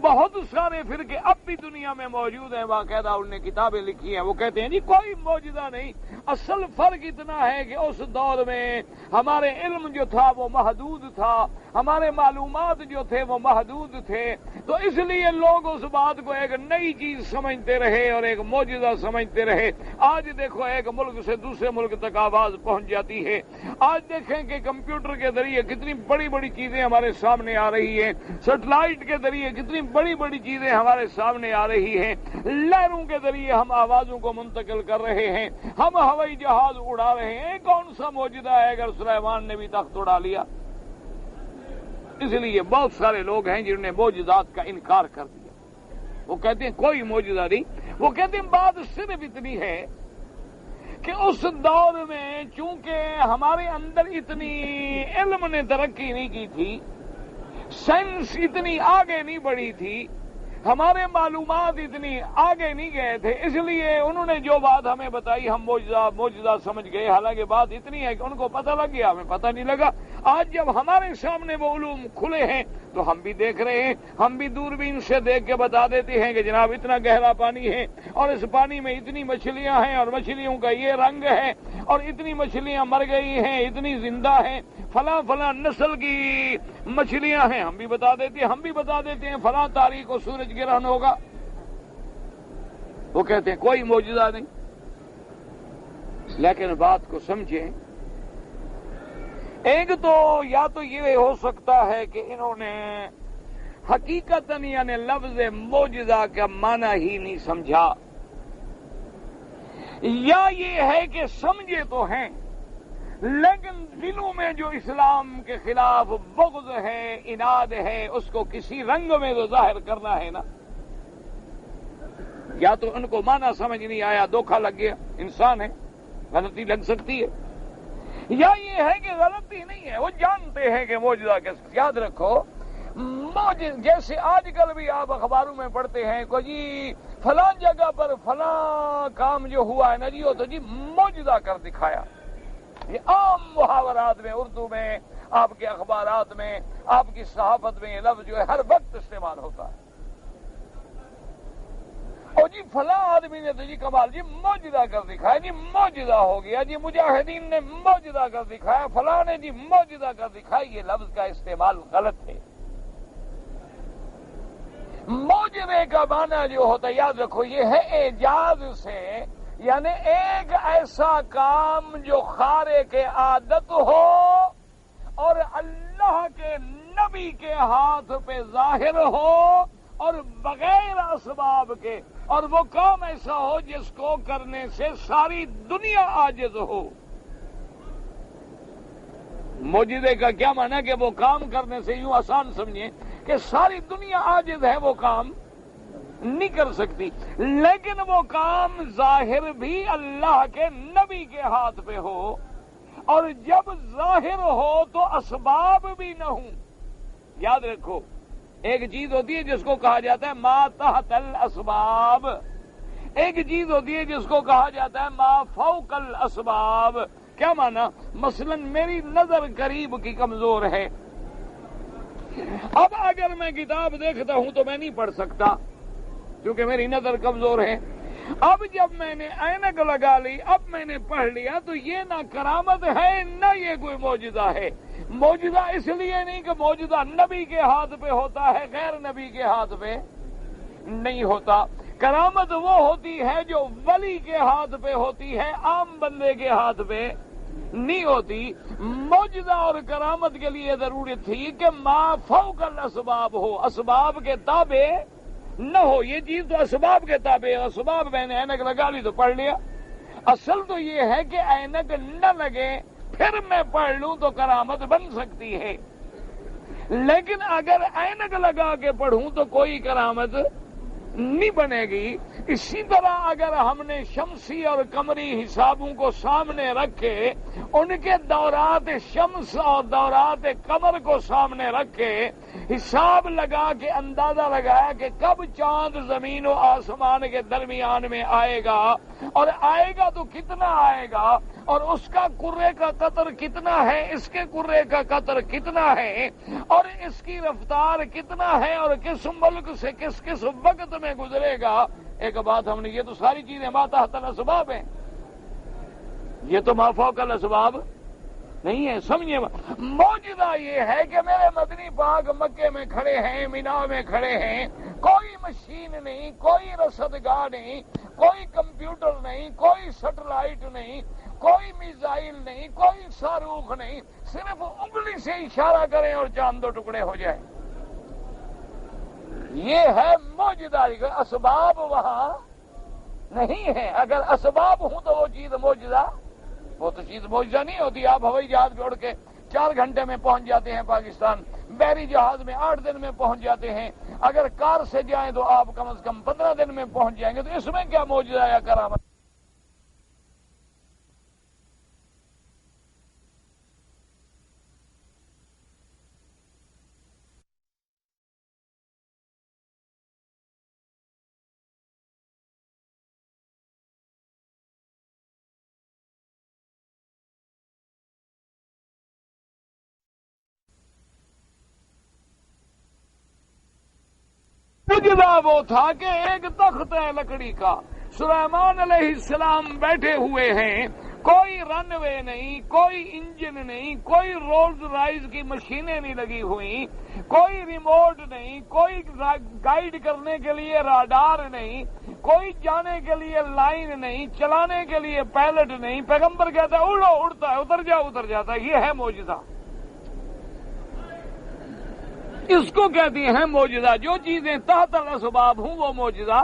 بہت سارے فرقے اب بھی دنیا میں موجود ہیں، باقاعدہ انہوں نے کتابیں لکھی ہیں، وہ کہتے ہیں جی کوئی معجزہ نہیں۔ اصل فرق اتنا ہے کہ اس دور میں ہمارے علم جو تھا وہ محدود تھا، ہمارے معلومات جو تھے وہ محدود تھے، تو اس لیے لوگ اس بات کو ایک نئی چیز سمجھتے رہے اور ایک معجزہ سمجھتے رہے۔ آج دیکھو ایک ملک سے دوسرے ملک تک آواز پہنچ جاتی ہے۔ آج دیکھیں کہ کمپیوٹر کے ذریعے کتنی بڑی بڑی چیزیں ہمارے سامنے آ رہی ہیں، سیٹلائٹ کے ذریعے کتنی بڑی بڑی چیزیں ہمارے سامنے آ رہی ہیں، لہروں کے ذریعے ہم آوازوں کو منتقل کر رہے ہیں، ہم ہوائی جہاز اڑا رہے ہیں۔ کون سا معجزہ ہے اگر سلیمان نے بھی تخت اڑا لیا؟ اس لیے بہت سارے لوگ ہیں جنہوں نے معجزات کا انکار کر دیا، وہ کہتے ہیں کوئی معجزہ نہیں۔ وہ کہتے ہیں بات صرف اتنی ہے کہ اس دور میں چونکہ ہمارے اندر اتنی علم نے ترقی نہیں کی تھی، سائنس اتنی آگے نہیں بڑھی تھی، ہمارے معلومات اتنی آگے نہیں گئے تھے، اس لیے انہوں نے جو بات ہمیں بتائی ہم معجزہ سمجھ گئے، حالانکہ بات اتنی ہے کہ ان کو پتہ لگ گیا، ہمیں پتہ نہیں لگا۔ آج جب ہمارے سامنے وہ علوم کھلے ہیں تو ہم بھی دیکھ رہے ہیں، ہم بھی دوربین سے دیکھ کے بتا دیتے ہیں کہ جناب اتنا گہرا پانی ہے اور اس پانی میں اتنی مچھلیاں ہیں اور مچھلیوں کا یہ رنگ ہے اور اتنی مچھلیاں مر گئی ہیں، اتنی زندہ ہیں، فلاں فلاں نسل کی مچھلیاں ہیں، ہم بھی بتا دیتے ہیں فلاں تاریخ کو سورج گرہن ہوگا۔ وہ کہتے ہیں کوئی معجزہ نہیں۔ لیکن بات کو سمجھیں، ایک تو یا تو یہ ہو سکتا ہے کہ انہوں نے حقیقتاً یعنی لفظ معجزہ کا معنی ہی نہیں سمجھا، یا یہ ہے کہ سمجھے تو ہیں لیکن دلوں میں جو اسلام کے خلاف بغض ہے، اناد ہے، اس کو کسی رنگ میں تو ظاہر کرنا ہے نا۔ یا تو ان کو معنی سمجھ نہیں آیا، دھوکہ لگ گیا، انسان ہے، غلطی لگ سکتی ہے، یا یہ ہے کہ غلطی نہیں ہے، وہ جانتے ہیں کہ معجزہ کیسے۔ یاد رکھو جیسے آج کل بھی آپ اخباروں میں پڑھتے ہیں کہ جی فلاں جگہ پر فلاں کام جو ہوا ہے نا جی، وہ تو جی معجزہ کر دکھایا۔ یہ عام محاورات میں، اردو میں، آپ کے اخبارات میں، آپ کی صحافت میں یہ لفظ جو ہے ہر وقت استعمال ہوتا ہے۔ اور جی فلاں آدمی نے تو جی کمال جی معجزہ کر دکھایا، جی معجزہ ہو گیا، جی مجاہدین نے معجزہ کر دکھایا، فلاں نے جی معجزہ کر دکھایا۔ یہ لفظ کا استعمال غلط ہے۔ معجزے کا معنی جو ہوتا ہے، یاد رکھو، یہ ہے اعجاز سے، یعنی ایک ایسا کام جو خارق عادت ہو اور اللہ کے نبی کے ہاتھ پہ ظاہر ہو اور بغیر اسباب کے، اور وہ کام ایسا ہو جس کو کرنے سے ساری دنیا عاجز ہو۔ معجزے کا کیا معنی کہ وہ کام کرنے سے یوں آسان سمجھیں کہ ساری دنیا عاجز ہے، وہ کام نہیں کر سکتی، لیکن وہ کام ظاہر بھی اللہ کے نبی کے ہاتھ پہ ہو، اور جب ظاہر ہو تو اسباب بھی نہ ہوں۔ یاد رکھو، ایک چیز ہوتی ہے جس کو کہا جاتا ہے ما تحت الاسباب، ایک چیز ہوتی ہے جس کو کہا جاتا ہے ما فوق الاسباب۔ کیا معنی؟ مثلا میری نظر قریب کی کمزور ہے، اب اگر میں کتاب دیکھتا ہوں تو میں نہیں پڑھ سکتا کیونکہ میری نظر کمزور ہے۔ اب جب میں نے اینک لگا لی، اب میں نے پڑھ لیا، تو یہ نہ کرامت ہے نہ یہ کوئی معجزہ ہے۔ معجزہ اس لیے نہیں کہ معجزہ نبی کے ہاتھ پہ ہوتا ہے، غیر نبی کے ہاتھ پہ نہیں ہوتا۔ کرامت وہ ہوتی ہے جو ولی کے ہاتھ پہ ہوتی ہے، عام بندے کے ہاتھ پہ نہیں ہوتی۔ معجزہ اور کرامت کے لیے ضرورت تھی کہ ما فوق الاسباب ہو، اسباب کے تابع نہ ہو۔ یہ چیز تو اسباب کے تابع، اسباب میں نے اینک لگا لی تو پڑھ لیا۔ اصل تو یہ ہے کہ اینک نہ لگے پھر میں پڑھ لوں تو کرامت بن سکتی ہے، لیکن اگر اینک لگا کے پڑھوں تو کوئی کرامت نہیں بنے گی۔ اسی طرح اگر ہم نے شمسی اور قمری حسابوں کو سامنے رکھے، ان کے دورات شمس اور دورات قمر کو سامنے رکھے، حساب لگا کے اندازہ لگایا کہ کب چاند زمین و آسمان کے درمیان میں آئے گا، اور آئے گا تو کتنا آئے گا، اور اس کا کرے کا قطر کتنا ہے، اس کے کرے کا قطر کتنا ہے، اور اس کی رفتار کتنا ہے، اور کس ملک سے کس وقت میں گزرے گا. ایک بات ہم نے، یہ تو ساری چیزیں ما تحت الاسباب ہیں، یہ تو ما فوق الاسباب نہیں ہے. سمجھے، معجزہ یہ ہے کہ میرے مدنی پاک مکے میں کھڑے ہیں، مینا میں کھڑے ہیں، کوئی مشین نہیں، کوئی رصدگاہ نہیں، کوئی کمپیوٹر نہیں، کوئی سیٹلائٹ نہیں، کوئی میزائل نہیں، کوئی صاروخ نہیں، صرف انگلی سے اشارہ کریں اور چاند دو ٹکڑے ہو جائیں. یہ ہے معجزہ. اسباب وہاں نہیں ہے. اگر اسباب ہوں تو وہ چیز معجزہ، وہ تو چیز معجزہ نہیں ہوتی. آپ ہوائی جہاز میں اڑ کے 4 گھنٹے میں پہنچ جاتے ہیں پاکستان، بحری جہاز میں 8 دن میں پہنچ جاتے ہیں. اگر کار سے جائیں تو آپ کم از کم 15 دن میں پہنچ جائیں گے. تو اس میں کیا معجزہ یا کرامت؟ معجزہ وہ تھا کہ ایک تخت ہے لکڑی کا، سلیمان علیہ السلام بیٹھے ہوئے ہیں، کوئی رن وے نہیں، کوئی انجن نہیں، کوئی رولز رائز کی مشینیں نہیں لگی ہوئی، کوئی ریموٹ نہیں، کوئی گائیڈ کرنے کے لیے راڈار نہیں، کوئی جانے کے لیے لائن نہیں، چلانے کے لیے پائلٹ نہیں. پیغمبر کہتا ہے اڑو، اڑتا ہے، اتر جاؤ، اتر جاتا ہے. یہ ہے معجزہ. اس کو کہتے ہیں معجزہ. جو چیزیں تحت الاسباب ہوں وہ معجزہ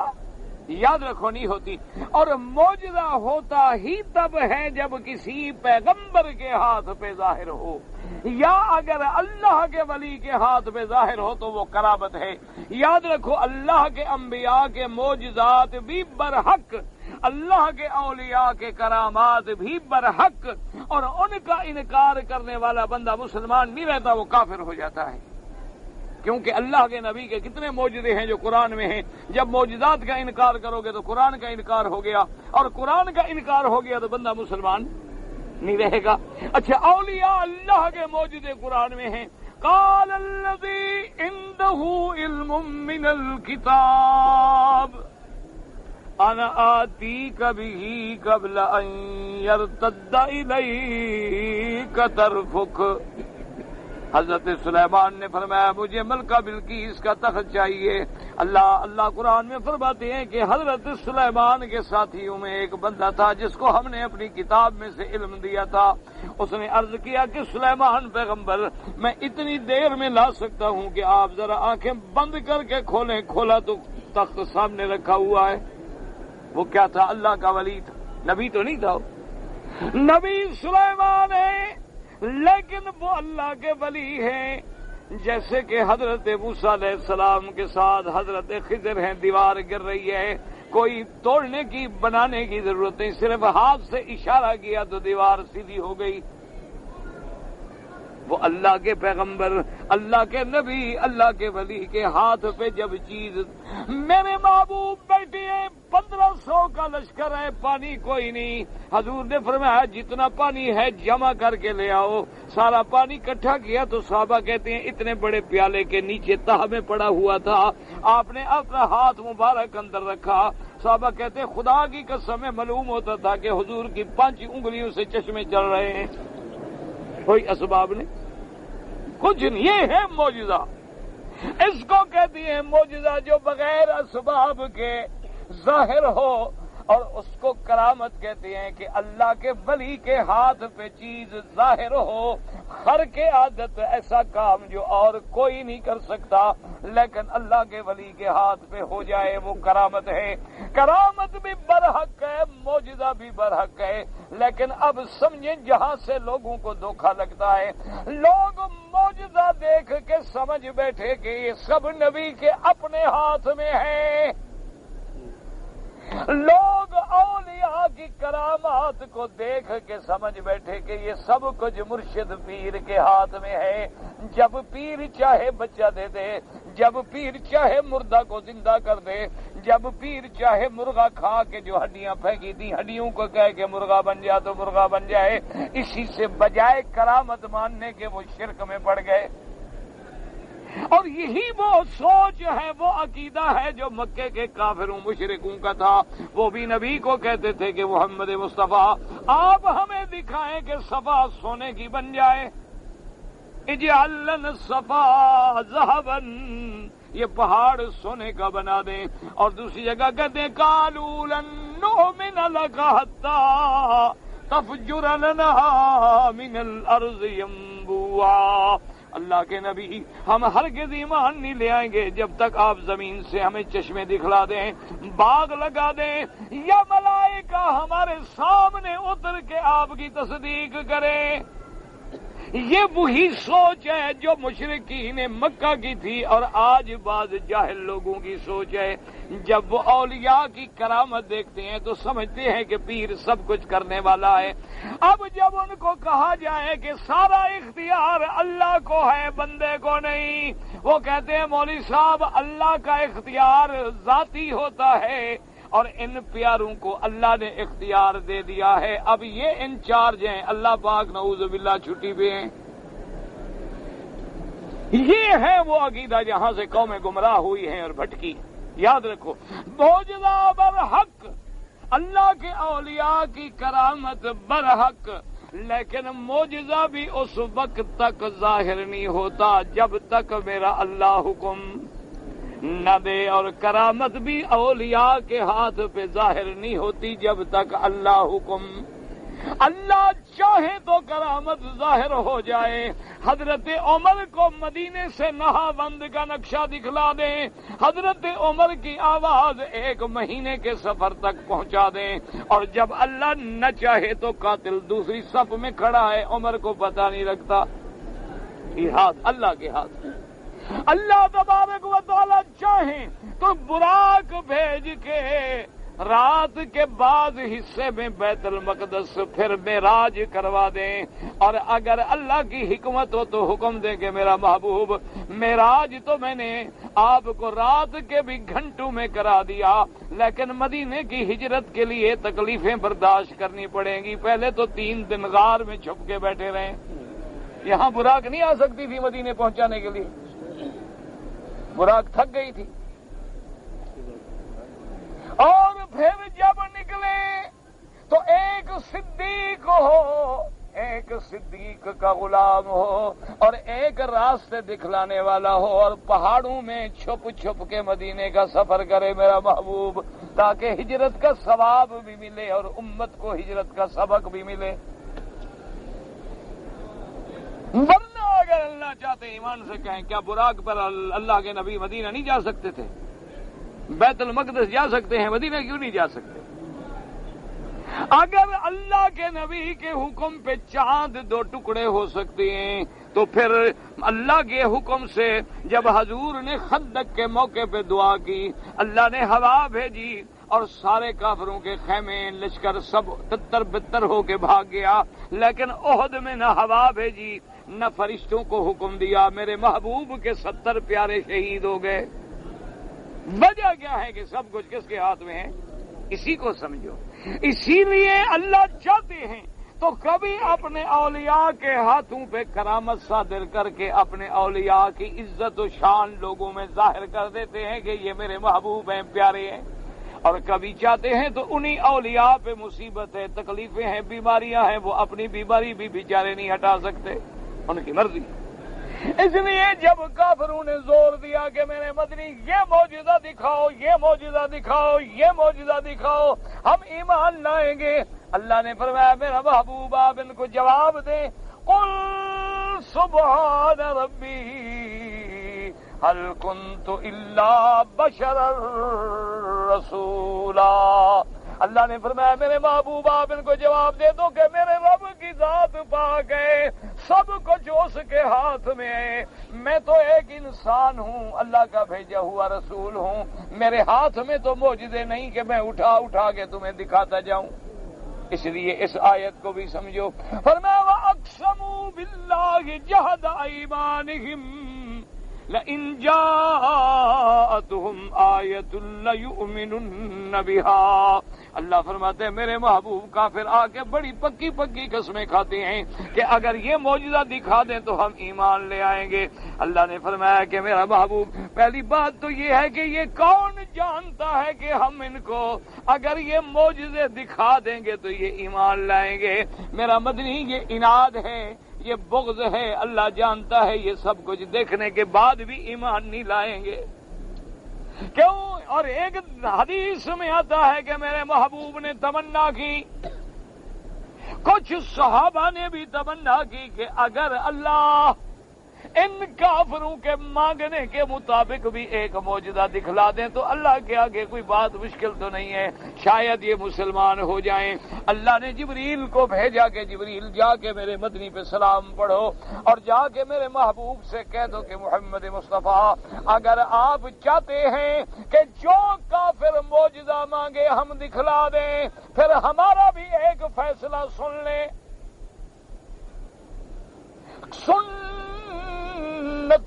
یاد رکھو نہیں ہوتی. اور معجزہ ہوتا ہی تب ہے جب کسی پیغمبر کے ہاتھ پہ ظاہر ہو، یا اگر اللہ کے ولی کے ہاتھ پہ ظاہر ہو تو وہ کرامت ہے. یاد رکھو، اللہ کے انبیاء کے معجزات بھی برحق، اللہ کے اولیاء کے کرامات بھی برحق، اور ان کا انکار کرنے والا بندہ مسلمان نہیں رہتا، وہ کافر ہو جاتا ہے. کیونکہ اللہ کے نبی کے کتنے معجزے ہیں جو قرآن میں ہیں. جب معجزات کا انکار کرو گے تو قرآن کا انکار ہو گیا، اور قرآن کا انکار ہو گیا تو بندہ مسلمان نہیں رہے گا. اچھا، اولیاء اللہ کے معجزے قرآن میں ہیں. قال الذی عنده علم من الکتاب انا آتیک به قبل ان یرتد الیک طرفک. حضرت سلیمان نے فرمایا مجھے ملکہ بلقیس کا تخت چاہیے. اللہ قرآن میں فرماتے ہیں کہ حضرت سلیمان کے ساتھیوں میں ایک بندہ تھا جس کو ہم نے اپنی کتاب میں سے علم دیا تھا. اس نے عرض کیا کہ سلیمان پیغمبر، میں اتنی دیر میں لا سکتا ہوں کہ آپ ذرا آنکھیں بند کر کے کھولیں. کھولا تو تخت سامنے رکھا ہوا ہے. وہ کیا تھا؟ اللہ کا ولی تھا، نبی تو نہیں تھا. نبی سلیمان ہے لیکن وہ اللہ کے ولی ہیں. جیسے کہ حضرت موسیٰ علیہ السلام کے ساتھ حضرت خضر ہیں، دیوار گر رہی ہے، کوئی توڑنے کی بنانے کی ضرورت نہیں، صرف ہاتھ سے اشارہ کیا تو دیوار سیدھی ہو گئی. وہ اللہ کے پیغمبر، اللہ کے نبی، اللہ کے ولی کے ہاتھ پہ جب چیز، میرے محبوب بیٹھے ہیں، 1500 کا لشکر ہے، پانی کوئی نہیں. حضور نے فرمایا جتنا پانی ہے جمع کر کے لے آؤ. سارا پانی اکٹھا کیا تو صحابہ کہتے ہیں اتنے بڑے پیالے کے نیچے تہ میں پڑا ہوا تھا. آپ نے اپنا ہاتھ مبارک اندر رکھا. صحابہ کہتے ہیں خدا کی قسم میں معلوم ہوتا تھا کہ حضور کی 5 انگلیوں سے چشمے چل رہے ہیں. کوئی اسباب نہیں، کچھ نہیں. یہ ہے معجزہ. اس کو کہتی ہیں معجزہ جو بغیر اسباب کے ظاہر ہو، اور اس کو کرامت کہتے ہیں کہ اللہ کے ولی کے ہاتھ پہ چیز ظاہر ہو. خرق عادت، ایسا کام جو اور کوئی نہیں کر سکتا لیکن اللہ کے ولی کے ہاتھ پہ ہو جائے، وہ کرامت ہے. کرامت بھی برحق ہے، معجزہ بھی برحق ہے. لیکن اب سمجھیں جہاں سے لوگوں کو دھوکہ لگتا ہے، لوگ معجزہ دیکھ کے سمجھ بیٹھے کہ یہ سب نبی کے اپنے ہاتھ میں ہے. لوگ اولیاء کی کرامات کو دیکھ کے سمجھ بیٹھے کہ یہ سب کچھ مرشد پیر کے ہاتھ میں ہے. جب پیر چاہے بچہ دے دے، جب پیر چاہے مردہ کو زندہ کر دے، جب پیر چاہے مرغا کھا کے جو ہڈیاں پھینکی تھی ہڈیوں کو کہہ کے مرغا بن جا تو مرغا بن جائے، اسی سے بجائے کرامت ماننے کے وہ شرک میں پڑ گئے۔ اور یہی وہ سوچ ہے، وہ عقیدہ ہے جو مکے کے کافروں مشرکوں کا تھا۔ وہ بھی نبی کو کہتے تھے کہ محمد مصطفیٰ آپ ہمیں دکھائیں کہ صفا سونے کی بن جائے، اجعل لنا الصفا ذهبا، یہ پہاڑ سونے کا بنا دیں۔ اور دوسری جگہ کہتے ہیں قالوا لن نؤمن لك حتى تفجر لنا من الارض ينبوعا، اللہ کے نبی ہم ہرگز ایمان نہیں لے آئیں گے جب تک آپ زمین سے ہمیں چشمے دکھلا دیں، باغ لگا دیں، یا ملائکہ ہمارے سامنے اتر کے آپ کی تصدیق کریں۔ یہ وہی سوچ ہے جو مشرکین مکہ کی تھی اور آج بعض جاہل لوگوں کی سوچ ہے۔ جب وہ اولیاء کی کرامت دیکھتے ہیں تو سمجھتے ہیں کہ پیر سب کچھ کرنے والا ہے۔ اب جب ان کو کہا جائے کہ سارا اختیار اللہ کو ہے بندے کو نہیں، وہ کہتے ہیں مولوی صاحب اللہ کا اختیار ذاتی ہوتا ہے اور ان پیاروں کو اللہ نے اختیار دے دیا ہے، اب یہ انچارج ہیں، اللہ پاک نعوذ باللہ چھٹی پہ ہیں۔ یہ ہے وہ عقیدہ جہاں سے قومیں گمراہ ہوئی ہیں اور بھٹکی۔ یاد رکھو معجزہ برحق، اللہ کے اولیاء کی کرامت برحق، لیکن معجزہ بھی اس وقت تک ظاہر نہیں ہوتا جب تک میرا اللہ حکم نہ دے، اور کرامت بھی اولیاء کے ہاتھ پہ ظاہر نہیں ہوتی جب تک اللہ حکم۔ اللہ چاہے تو کرامت ظاہر ہو جائے، حضرت عمر کو مدینے سے نہا بند کا نقشہ دکھلا دیں، حضرت عمر کی آواز 1 مہینے کے سفر تک پہنچا دیں، اور جب اللہ نہ چاہے تو قاتل دوسری صف میں کھڑا ہے، عمر کو پتہ نہیں لگتا۔ یہ ہاتھ اللہ کے ہاتھ میں۔ اللہ تبارک و تعالی چاہیں تو براق بھیج کے رات کے بعد حصے میں بیت المقدس پھر معراج کروا دیں، اور اگر اللہ کی حکمت ہو تو حکم دیں کہ میرا محبوب معراج تو میں نے آپ کو رات کے بھی گھنٹوں میں کرا دیا، لیکن مدینے کی ہجرت کے لیے تکلیفیں برداشت کرنی پڑیں گی، پہلے تو 3 دن غار میں چھپ کے بیٹھے رہیں۔ یہاں براق نہیں آ سکتی تھی مدینے پہنچانے کے لیے، براق تھک گئی تھی۔ اور پھر جب نکلے تو ایک صدیق ہو، ایک صدیق کا غلام ہو، اور ایک راستے دکھلانے والا ہو، اور پہاڑوں میں چھپ چھپ کے مدینے کا سفر کرے میرا محبوب، تاکہ ہجرت کا ثواب بھی ملے اور امت کو ہجرت کا سبق بھی ملے۔ ورنہ اگر اللہ چاہتے ایمان سے کہیں کیا براق پر اللہ کے نبی مدینہ نہیں جا سکتے تھے؟ بیت المقدس جا سکتے ہیں، مدینہ کیوں نہیں جا سکتے؟ اگر اللہ کے نبی کے حکم پہ چاند 2 ٹکڑے ہو سکتے ہیں تو پھر اللہ کے حکم سے جب حضور نے خندق کے موقع پہ دعا کی، اللہ نے ہوا بھیجی اور سارے کافروں کے خیمے لشکر سب تتر بتر ہو کے بھاگ گیا، لیکن احد میں نہ ہوا بھیجی نہ فرشتوں کو حکم دیا، میرے محبوب کے 70 پیارے شہید ہو گئے۔ وجہ کیا ہے کہ سب کچھ کس کے ہاتھ میں ہے؟ اسی کو سمجھو۔ اسی لیے اللہ چاہتے ہیں تو کبھی اپنے اولیاء کے ہاتھوں پہ کرامت صادر کر کے اپنے اولیاء کی عزت و شان لوگوں میں ظاہر کر دیتے ہیں کہ یہ میرے محبوب ہیں، پیارے ہیں، اور کبھی چاہتے ہیں تو انہی اولیاء پہ مصیبت ہے، تکلیفیں ہیں، بیماریاں ہیں، وہ اپنی بیماری بھی بیچارے نہیں ہٹا سکتے، ان کی مرضی۔ اس لیے جب کافروں نے زور دیا کہ میرے مدنی یہ معجزہ دکھاؤ، یہ معجزہ دکھاؤ، یہ معجزہ دکھاؤ، ہم ایمان لائیں گے، اللہ نے فرمایا میرا محبوب آپ ان کو جواب دیں، قل سبحان ربی هل كنت الا بشرا رسولا۔ اللہ نے فرمایا میرے محبوب آپ ان کو جواب دے دو کہ میرے رب کی ذات پاک ہے، سب کچھ اس کے ہاتھ میں ہے، میں تو ایک انسان ہوں، اللہ کا بھیجا ہوا رسول ہوں، میرے ہاتھ میں تو معجزے نہیں کہ میں اٹھا اٹھا کے تمہیں دکھاتا جاؤں۔ اس لیے اس آیت کو بھی سمجھو، فرمایا وَأَقْسَمُوا بِاللَّهِ جَهْدَ أَيْمَانِهِمْ لئن جاءتهم آیۃ لیؤمنن بها، اللہ فرماتے ہیں میرے محبوب کافر آ کے بڑی پکی پکی قسمیں کھاتے ہیں کہ اگر یہ معجزہ دکھا دیں تو ہم ایمان لے آئیں گے۔ اللہ نے فرمایا کہ میرا محبوب پہلی بات تو یہ ہے کہ یہ کون جانتا ہے کہ ہم ان کو اگر یہ معجزے دکھا دیں گے تو یہ ایمان لائیں گے۔ میرا مدنی یہ عناد ہے، یہ بغض ہے، اللہ جانتا ہے یہ سب کچھ دیکھنے کے بعد بھی ایمان نہیں لائیں گے۔ کیوں؟ اور ایک حدیث میں آتا ہے کہ میرے محبوب نے تمنا کی، کچھ صحابہ نے بھی تمنا کی کہ اگر اللہ ان کافروں کے مانگنے کے مطابق بھی ایک معجزہ دکھلا دیں تو اللہ کے آگے کوئی بات مشکل تو نہیں ہے، شاید یہ مسلمان ہو جائیں۔ اللہ نے جبریل کو بھیجا کہ جبریل جا کے میرے مدنی پہ سلام پڑھو اور جا کے میرے محبوب سے کہہ دو کہ محمد مصطفیٰ اگر آپ چاہتے ہیں کہ جو کافر معجزہ مانگے ہم دکھلا دیں، پھر ہمارا بھی ایک فیصلہ سن لیں، سنت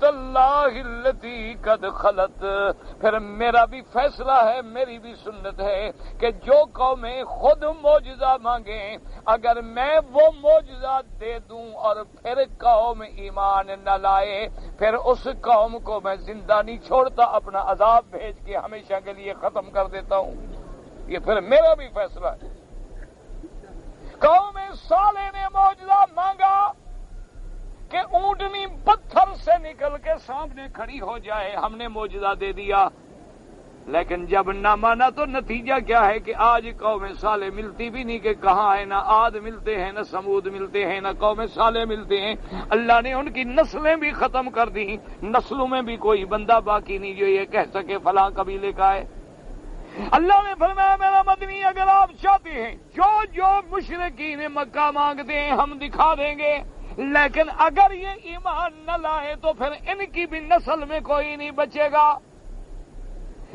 اللہ التی قد خلت، پھر میرا بھی فیصلہ ہے، میری بھی سنت ہے کہ جو قومیں خود معجزہ مانگیں اگر میں وہ معجزہ دے دوں اور پھر قوم ایمان نہ لائے، پھر اس قوم کو میں زندہ نہیں چھوڑتا، اپنا عذاب بھیج کے ہمیشہ کے لیے ختم کر دیتا ہوں۔ یہ پھر میرا بھی فیصلہ ہے۔ قوم صالح نے معجزہ مانگا کہ اونٹنی پتھر سے نکل کے سامنے کھڑی ہو جائے، ہم نے معجزہ دے دیا، لیکن جب نہ مانا تو نتیجہ کیا ہے کہ آج قوم صالح ملتی بھی نہیں، کہ کہاں ہے، نہ عاد ملتے ہیں، نہ سمود ملتے ہیں، نہ قوم صالح ملتے ہیں۔ اللہ نے ان کی نسلیں بھی ختم کر دی، نسلوں میں بھی کوئی بندہ باقی نہیں جو یہ کہہ سکے فلاں قبیلے کا ہے۔ اللہ نے فرمایا میرا مدنی اگر آپ چاہتے ہیں جو مشرکین مکہ مانگتے ہیں ہم دکھا دیں گے، لیکن اگر یہ ایمان نہ لائے تو پھر ان کی بھی نسل میں کوئی نہیں بچے گا،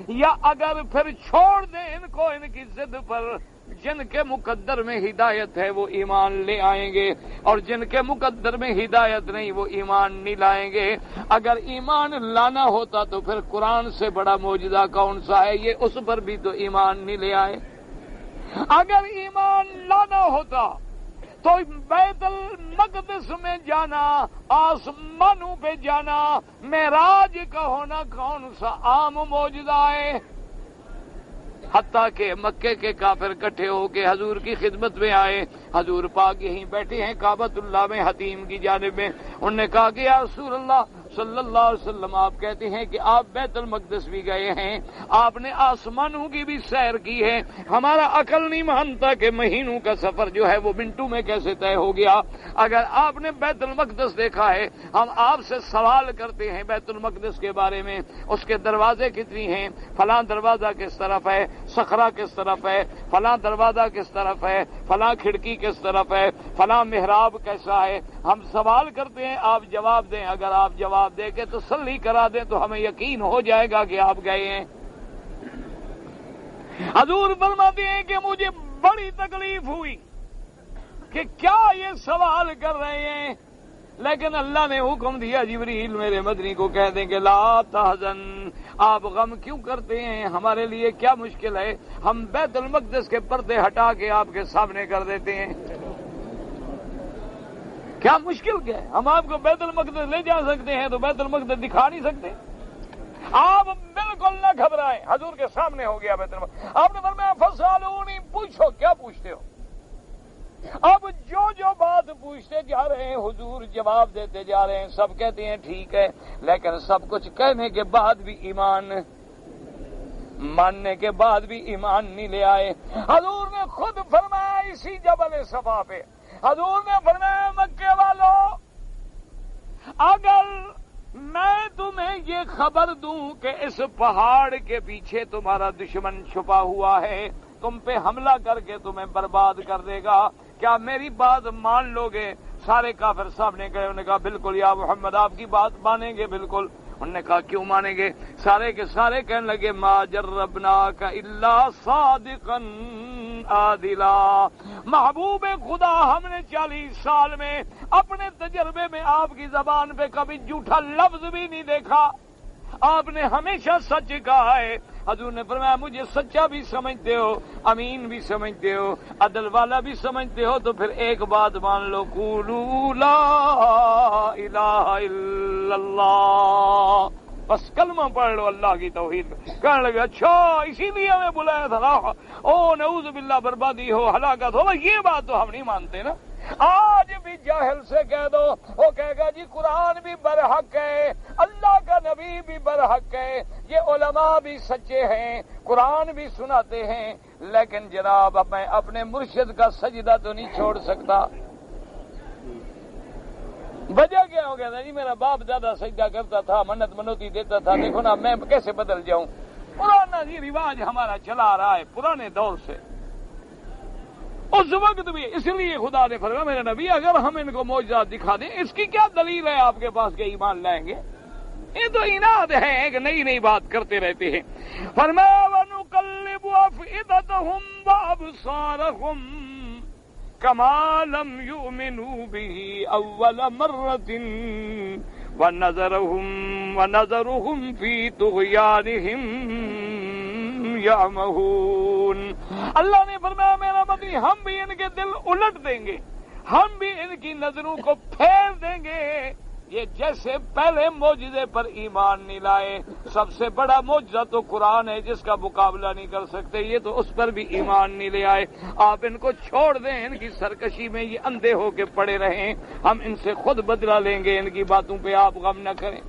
یا اگر پھر چھوڑ دیں ان کو ان کی ضد پر، جن کے مقدر میں ہدایت ہے وہ ایمان لے آئیں گے، اور جن کے مقدر میں ہدایت نہیں وہ ایمان نہیں لائیں گے۔ اگر ایمان لانا ہوتا تو پھر قرآن سے بڑا معجزہ کون سا ہے، یہ اس پر بھی تو ایمان نہیں لے آئے۔ اگر ایمان لانا ہوتا تو بیت المقدس میں جانا، آسمانوں پہ جانا، معراج کا ہونا کون سا عام معجزہ ہے؟ حتیٰ کہ مکے کے کافر اکٹھے ہو کے حضور کی خدمت میں آئے، حضور پاک یہیں بیٹھے ہیں کعبۃ اللہ میں حتیم کی جانب میں، انہوں نے کہا کہ یا رسول اللہ صلی اللہ علیہ وسلم آپ کہتے ہیں کہ آپ بیت المقدس بھی گئے ہیں، آپ نے آسمانوں کی بھی سیر کی ہے، ہمارا عقل نہیں مانتا کہ مہینوں کا سفر جو ہے وہ منٹوں میں کیسے طے ہو گیا۔ اگر آپ نے بیت المقدس دیکھا ہے، ہم آپ سے سوال کرتے ہیں بیت المقدس کے بارے میں، اس کے دروازے کتنی ہیں، فلاں دروازہ کس طرف ہے، صخرہ کس طرف ہے، فلاں دروازہ کس طرف ہے، فلاں کھڑکی کس طرف ہے، فلاں محراب کیسا ہے، ہم سوال کرتے ہیں، آپ جواب دیں۔ اگر آپ جواب دے کے تسلی کرا دیں تو ہمیں یقین ہو جائے گا کہ آپ گئے ہیں۔ حضور فرماتے ہیں کہ مجھے بڑی تکلیف ہوئی کہ کیا یہ سوال کر رہے ہیں، لیکن اللہ نے حکم دیا جبریل میرے مدنی کو کہہ دیں کہ لا تحزن، آپ غم کیوں کرتے ہیں، ہمارے لیے کیا مشکل ہے، ہم بیت المقدس کے پردے ہٹا کے آپ کے سامنے کر دیتے ہیں، کیا مشکل کیا ہے، ہم آپ کو بیت المقدس لے جا سکتے ہیں تو بیت المقدس دکھا نہیں سکتے۔ آپ بالکل نہ گھبرائیں، حضور کے سامنے ہو گیا بیت المقدس۔ آپ نے فرمایا فسالونی، پوچھو، کیا پوچھتے ہو؟ اب جو بات پوچھتے جا رہے ہیں حضور جواب دیتے جا رہے ہیں، سب کہتے ہیں ٹھیک ہے، لیکن سب کچھ کہنے کے بعد بھی ایمان، ماننے کے بعد بھی ایمان نہیں لے آئے۔ حضور نے خود فرمایا اسی جبل صفا پہ، حضور نے فرمایا مکے والوں اگر میں تمہیں یہ خبر دوں کہ اس پہاڑ کے پیچھے تمہارا دشمن چھپا ہوا ہے، تم پہ حملہ کر کے تمہیں برباد کر دے گا، کیا میری بات مان لو گے؟ سارے کافر سامنے گئے، انہوں نے کہا بالکل یا محمد، آپ کی بات مانیں گے بالکل۔ انہوں نے کہا کیوں مانیں گے؟ سارے کے سارے کہنے لگے ما جربناک الا صادقا عادلا، محبوب خدا ہم نے 40 سال میں اپنے تجربے میں آپ کی زبان پہ کبھی جھوٹا لفظ بھی نہیں دیکھا، آپ نے ہمیشہ سچ کہا ہے۔ حضور نے فرمایا مجھے سچا بھی سمجھتے ہو، امین بھی سمجھتے ہو، عدل والا بھی سمجھتے ہو، تو پھر ایک بات مان لو، قولوا لا الہ الا اللہ، بس کلمہ پڑھ لو اللہ کی توحید۔ کہنے لگے اچھا اسی لیے ہمیں بلایا تھا، او نعوذ باللہ بربادی ہو، ہلاکت ہو، یہ بات تو ہم نہیں مانتے نا۔ آج بھی جاہل سے کہہ دو، وہ کہے گا جی قرآن بھی برحق ہے، اللہ کا نبی بھی برحق ہے، یہ علماء بھی سچے ہیں، قرآن بھی سناتے ہیں، لیکن جناب میں اپنے مرشد کا سجدہ تو نہیں چھوڑ سکتا۔ وجہ کیا ہو گیا تھا جی؟ میرا باپ دادا سجدہ کرتا تھا، منت منوتی دیتا تھا، دیکھو نا میں کیسے بدل جاؤں۔ پرانا جی رواج ہمارا چلا آ رہا ہے پرانے دور سے، اس وقت بھی۔ اس لیے خدا نے فرمایا میرے نبی اگر ہم ان کو معجزات دکھا دیں، اس کی کیا دلیل ہے آپ کے پاس کہ ایمان لائیں گے؟ یہ تو اناد ہے کہ نئی نئی بات کرتے رہتے ہیں۔ فرمایا وَنُقَلِّبُ أَفْئِدَتَهُمْ وَأَبْصَارَهُمْ كَمَا لَمْ يُؤْمِنُوا بِهِ أَوَّلَ مَرَّةٍ وَنَذَرُهُمْ فِي طُغْيَانِهِمْ یعمہون۔ اللہ نے فرمایا میرا مدنی ہم بھی ان کے دل الٹ دیں گے، ہم بھی ان کی نظروں کو پھیر دیں گے۔ یہ جیسے پہلے معجزے پر ایمان نہیں لائے، سب سے بڑا معجزہ تو قرآن ہے جس کا مقابلہ نہیں کر سکتے، یہ تو اس پر بھی ایمان نہیں لے آئے۔ آپ ان کو چھوڑ دیں، ان کی سرکشی میں یہ اندھے ہو کے پڑے رہیں، ہم ان سے خود بدلہ لیں گے، ان کی باتوں پہ آپ غم نہ کریں۔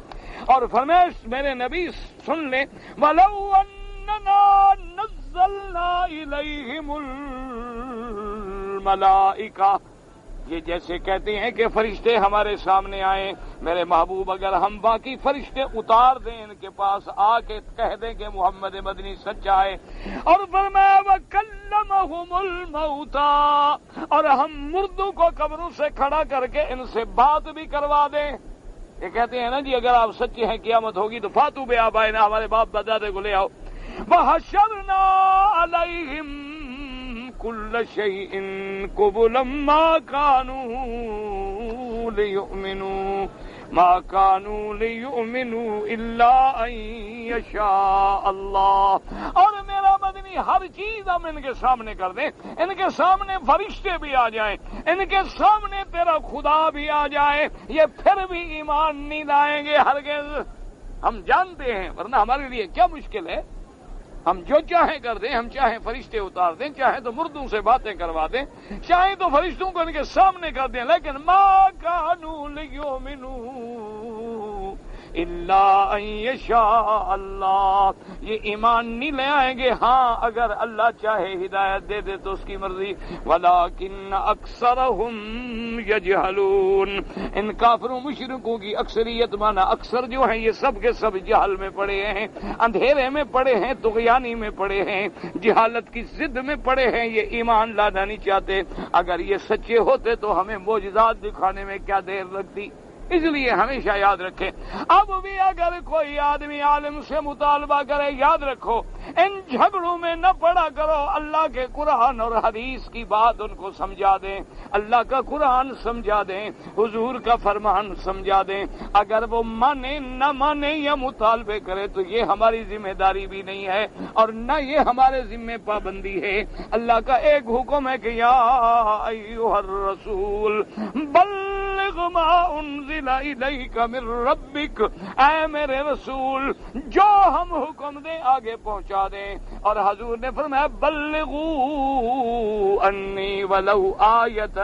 اور فرمایا میرے نبی سن لیں وَلَوْ أَنَّنَا نَزَّلْنَا إِلَيْهِمُ الْمَلَائِكَةَ، یہ جیسے کہتے ہیں کہ فرشتے ہمارے سامنے آئیں، میرے محبوب اگر ہم باقی فرشتے اتار دیں ان کے پاس، آ کے کہہ دیں کہ محمد مدنی سچا ہے، اور فرمایا وَكَلَّمَهُمُ الْمَوْتَى، اور ہم مردوں کو قبروں سے کھڑا کر کے ان سے بات بھی کروا دیں۔ یہ کہتے ہیں نا جی اگر آپ سچے ہیں قیامت ہوگی تو فاتو بے آبائنا، ہمارے باپ دادے کو لے آؤ۔ وَحَشَرْنَا عَلَيْهِمْ كُلَّ شَيْءٍ قُبُلًا مَا كَانُوا لِيُؤْمِنُوا إِلَّا أَن يَشَاءَ اللَّهُ۔ اور میرا مدنی ہر چیز ہم ان کے سامنے کر دیں، ان کے سامنے فرشتے بھی آ جائیں، ان کے سامنے تیرا خدا بھی آ جائے، یہ پھر بھی ایمان نہیں لائیں گے ہرگز۔ ہم جانتے ہیں، ورنہ ہمارے لیے کیا مشکل ہے، ہم جو چاہیں کر دیں، ہم چاہیں فرشتے اتار دیں، چاہیں تو مردوں سے باتیں کروا دیں، چاہیں تو فرشتوں کو ان کے سامنے کر دیں، لیکن ما کانوا لیؤمنوا الا ان یشاء اللہ، یہ ایمان نہیں لے آئیں گے ہاں اگر اللہ چاہے ہدایت دے دے تو اس کی مرضی۔ ولکن اکثرهم یجہلون، ان کافروں مشرکوں کی اکثریت مانا اکثر جو ہیں یہ سب کے سب جہل میں پڑے ہیں، اندھیرے میں پڑے ہیں، طغیانی میں پڑے ہیں، جہالت کی ضد میں پڑے ہیں، یہ ایمان لانا نہیں چاہتے۔ اگر یہ سچے ہوتے تو ہمیں معجزات دکھانے میں کیا دیر لگتی۔ اس لیے ہمیشہ یاد رکھیں، اب بھی اگر کوئی آدمی عالم سے مطالبہ کرے، یاد رکھو ان جھگڑوں میں نہ پڑا کرو، اللہ کے قرآن اور حدیث کی بات ان کو سمجھا دیں، اللہ کا قرآن سمجھا دیں، حضور کا فرمان سمجھا دیں۔ اگر وہ مانے نہ مانے یا مطالبے کرے تو یہ ہماری ذمہ داری بھی نہیں ہے اور نہ یہ ہمارے ذمہ پابندی ہے۔ اللہ کا ایک حکم ہے کہ یا ایھا الرسول بلغ ما انزل الیک من ربک، اے میرے رسول جو ہم حکم دیں آگے پہنچا دیں۔ اور حضور نے فرمایا بلغوا انی ولو آیۃ،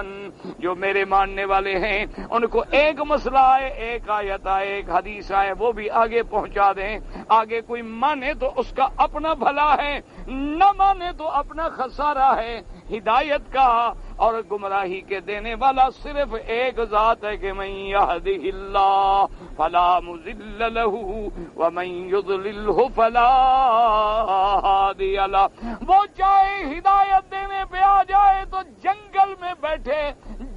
جو میرے ماننے والے ہیں ان کو ایک مسئلہ آئے، ایک آیت آئے، ایک حدیث آئے، وہ بھی آگے پہنچا دیں۔ آگے کوئی مانے تو اس کا اپنا بھلا ہے، نہ مانے تو اپنا خسارہ ہے۔ ہدایت کا اور گمراہی کے دینے والا صرف ایک ذات ہے کہ من یہدہ اللہ فلا مضل لہ ومن یضللہ فلا ہادی لہ۔ وہ چاہے ہدایت دینے پہ آ جائے تو جنگل میں بیٹھے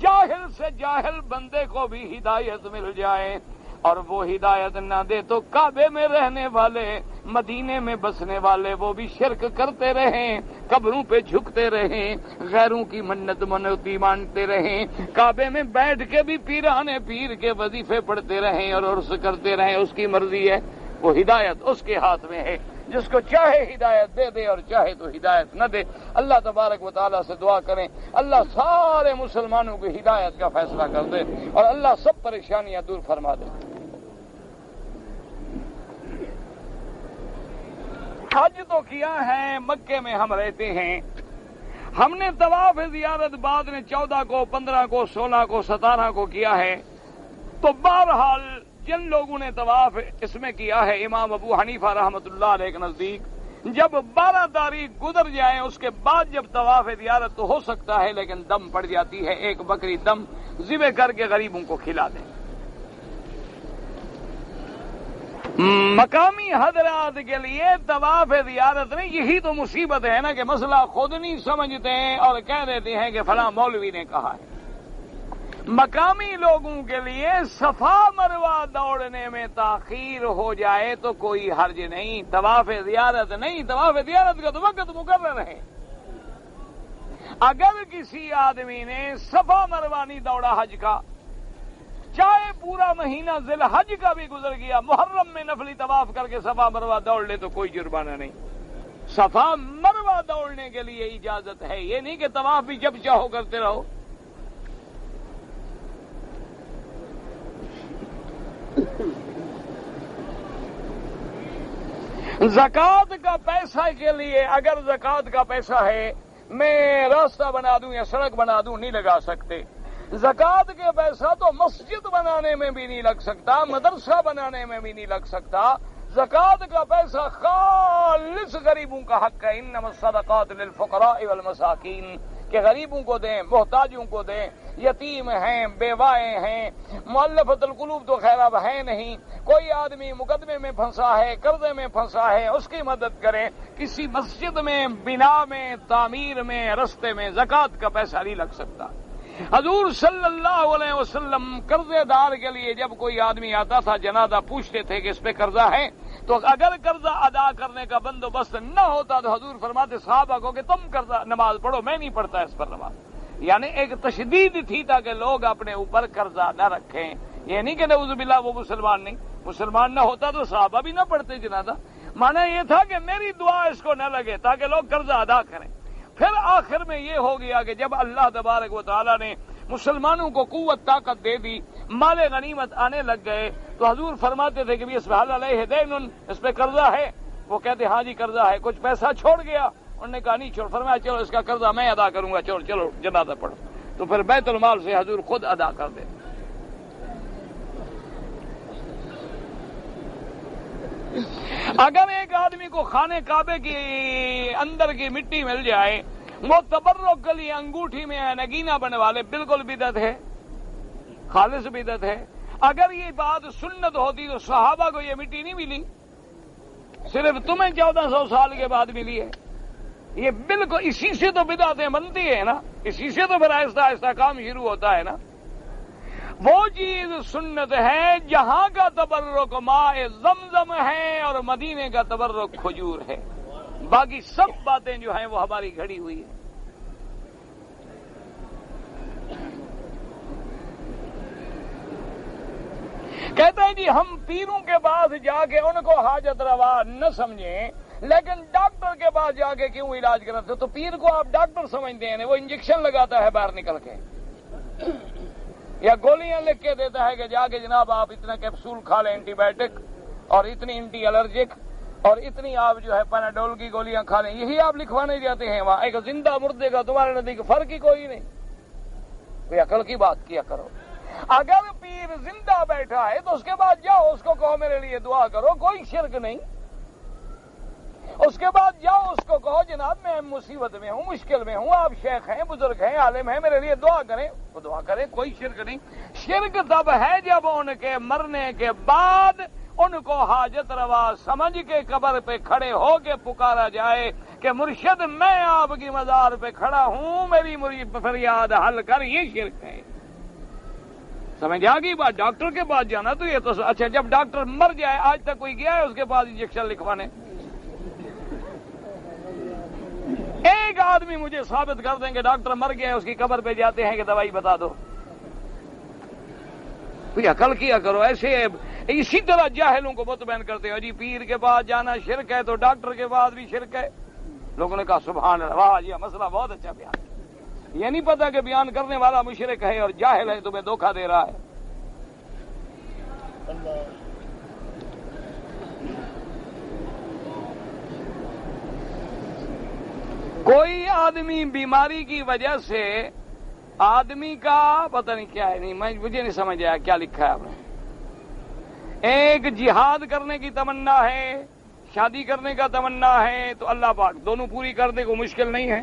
جاہل سے جاہل بندے کو بھی ہدایت مل جائے، اور وہ ہدایت نہ دے تو کعبے میں رہنے والے، مدینے میں بسنے والے وہ بھی شرک کرتے رہیں، قبروں پہ جھکتے رہیں، غیروں کی منت منوتی مانتے رہیں، کعبے میں بیٹھ کے بھی پیرانے پیر کے وظیفے پڑھتے رہیں اور عرس کرتے رہیں، اس کی مرضی ہے، وہ ہدایت اس کے ہاتھ میں ہے، جس کو چاہے ہدایت دے دے اور چاہے تو ہدایت نہ دے۔ اللہ تبارک و تعالیٰ سے دعا کریں اللہ سارے مسلمانوں کو ہدایت کا فیصلہ کر دے اور اللہ سب پریشانیاں دور فرما دے۔ حج تو کیا ہے، مکے میں ہم رہتے ہیں، ہم نے طواف زیارت بعد نے 14 کو 15 کو 16 کو 17 کو کیا ہے، تو بہرحال جن لوگوں نے طواف اس میں کیا ہے، امام ابو حنیفہ رحمۃ اللہ علیہ کے نزدیک جب 12 تاریخ گزر جائے اس کے بعد جب طواف زیارت تو ہو سکتا ہے، لیکن دم پڑ جاتی ہے، ایک بکری دم ذبح کر کے غریبوں کو کھلا دیں۔ مقامی حضرات کے لیے طواف زیارت نہیں، یہی تو مصیبت ہے نا کہ مسئلہ خود نہیں سمجھتے ہیں اور کہہ دیتے ہیں کہ فلاں مولوی نے کہا ہے۔ مقامی لوگوں کے لیے صفا مروہ دوڑنے میں تاخیر ہو جائے تو کوئی حرج نہیں، طواف زیارت نہیں، طواف زیارت کا تو وقت مقرر ہے۔ اگر کسی آدمی نے صفا مروہ نہیں دوڑا حج کا، چاہے پورا مہینہ ذی الحج کا بھی گزر گیا، محرم میں نفلی طواف کر کے صفا مروہ دوڑ لے تو کوئی جرمانہ نہیں۔ صفا مروہ دوڑنے کے لیے اجازت ہے، یہ نہیں کہ طواف بھی جب چاہو کرتے رہو۔ زکوٰۃ کا پیسہ کے لیے اگر زکوٰۃ کا پیسہ ہے میں راستہ بنا دوں یا سڑک بنا دوں نہیں لگا سکتے۔ زکوٰۃ کے پیسہ تو مسجد بنانے میں بھی نہیں لگ سکتا، مدرسہ بنانے میں بھی نہیں لگ سکتا۔ زکوٰۃ کا پیسہ خالص غریبوں کا حق ہے، انما الصدقات للفقراء والمساکین، کہ غریبوں کو دیں، محتاجوں کو دیں، یتیم ہیں، بیوائیں ہیں، مؤلفۃ القلوب تو خیر اب ہے نہیں، کوئی آدمی مقدمے میں پھنسا ہے، قرضے میں پھنسا ہے، اس کی مدد کریں۔ کسی مسجد میں، بنا میں، تعمیر میں، رستے میں زکوٰۃ کا پیسہ نہیں لگ سکتا۔ حضور صلی اللہ علیہ وسلم قرضے دار کے لیے جب کوئی آدمی آتا تھا جنازہ پوچھتے تھے کہ اس پہ قرضہ ہے، تو اگر قرضہ ادا کرنے کا بندوبست نہ ہوتا تو حضور فرماتے صحابہ کو کہ تم قرضہ نماز پڑھو، میں نہیں پڑھتا اس پر نماز۔ یعنی ایک تشدید تھی تاکہ لوگ اپنے اوپر قرضہ نہ رکھیں، یہ نہیں کہ نعوذ باللہ وہ مسلمان نہیں، مسلمان نہ ہوتا تو صحابہ بھی نہ پڑھتے جنازہ، مانا یہ تھا کہ میری دعا اس کو نہ لگے تاکہ لوگ قرضہ ادا کریں۔ پھر آخر میں یہ ہو گیا کہ جب اللہ تبارک و تعالیٰ نے مسلمانوں کو قوت طاقت دے دی، مال غنیمت آنے لگ گئے، تو حضور فرماتے تھے کہ بھی اس پہ حل علیہ دین، اس پہ قرضہ ہے؟ وہ کہتے ہاں جی قرضہ ہے، کچھ پیسہ چھوڑ گیا؟ انہوں نے کہا نہیں چھوڑ، فرمایا چلو اس کا قرضہ میں ادا کروں گا، چلو چلو جنازہ پڑھو، تو پھر بیت المال سے حضور خود ادا کر دے۔ اگر ایک آدمی کو خانے کعبے کی اندر کی مٹی مل جائے، وہ تبرک کے لیے انگوٹھی میں نگینہ بنوا لے، بالکل بدعت ہے، خالص بدعت ہے۔ اگر یہ بات سنت ہوتی تو صحابہ کو یہ مٹی نہیں ملی، صرف تمہیں 1400 سال کے بعد ملی ہے۔ یہ بالکل اسی سے تو بدعتیں بنتی ہیں نا، اسی سے تو پھر آہستہ آہستہ کام شروع ہوتا ہے نا۔ وہ چیز سنت ہے جہاں کا تبرک ماء زمزم ہے اور مدینے کا تبرک کھجور ہے، باقی سب باتیں جو ہیں وہ ہماری گھڑی ہوئی ہیں۔ کہتے ہیں جی ہم پیروں کے پاس جا کے ان کو حاجت روا نہ سمجھیں، لیکن ڈاکٹر کے پاس جا کے کیوں علاج کراتے؟ تو پیر کو آپ ڈاکٹر سمجھتے ہیں، وہ انجیکشن لگاتا ہے باہر نکل کے، یا گولیاں لکھ کے دیتا ہے کہ جا کے جناب آپ اتنا کیپسول کھا لیں اینٹی بائیوٹک اور اتنی اینٹی الرجک اور اتنی آپ جو ہے پیناڈول کی گولیاں کھا لیں، یہی آپ لکھوانے جاتے ہیں وہاں۔ ایک زندہ مردے کا تمہارے نزدیک فرق ہی کوئی نہیں، کوئی عقل کی بات کیا کرو۔ اگر پیر زندہ بیٹھا ہے تو اس کے بعد جاؤ اس کو کہو میرے لیے دعا کرو، کوئی شرک نہیں۔ اس کے بعد جاؤ اس کو کہو جناب میں مصیبت میں ہوں، مشکل میں ہوں، آپ شیخ ہیں، بزرگ ہیں، عالم ہیں، میرے لیے دعا کریں، وہ دعا کریں، کوئی شرک نہیں۔ شرک تب ہے جب ان کے مرنے کے بعد ان کو حاجت روا سمجھ کے قبر پہ کھڑے ہو کے پکارا جائے کہ مرشد میں آپ کی مزار پہ کھڑا ہوں، میری فریاد حل کر، یہ شرک ہے۔ سمجھ آ گئی بات؟ ڈاکٹر کے پاس جانا تو یہ تو اچھا، جب ڈاکٹر مر جائے آج تک کوئی گیا ہے اس کے پاس انجیکشن لکھوانے؟ ایک آدمی مجھے ثابت کر دیں کہ ڈاکٹر مر گیا ہے اس کی قبر پہ جاتے ہیں کہ دوائی بتا دو؟ کوئی عقل کیا کرو. ایسے اسی طرح جاہلوں کو مطمئن کرتے ہو جی پیر کے پاس جانا شرک ہے تو ڈاکٹر کے پاس بھی شرک ہے. لوگوں نے کہا سبحان اللہ، واہ یہ مسئلہ بہت اچھا بیان. یہ نہیں پتا کہ بیان کرنے والا مشرک ہے اور جاہل ہے تمہیں دھوکہ دے رہا ہے. کوئی آدمی بیماری کی وجہ سے آدمی کا پتہ نہیں کیا ہے، نہیں مجھے نہیں سمجھ آیا کیا لکھا ہے آپ نے. ایک جہاد کرنے کی تمنا ہے، شادی کرنے کا تمنا ہے، تو اللہ پاک دونوں پوری کرنے کو مشکل نہیں ہے.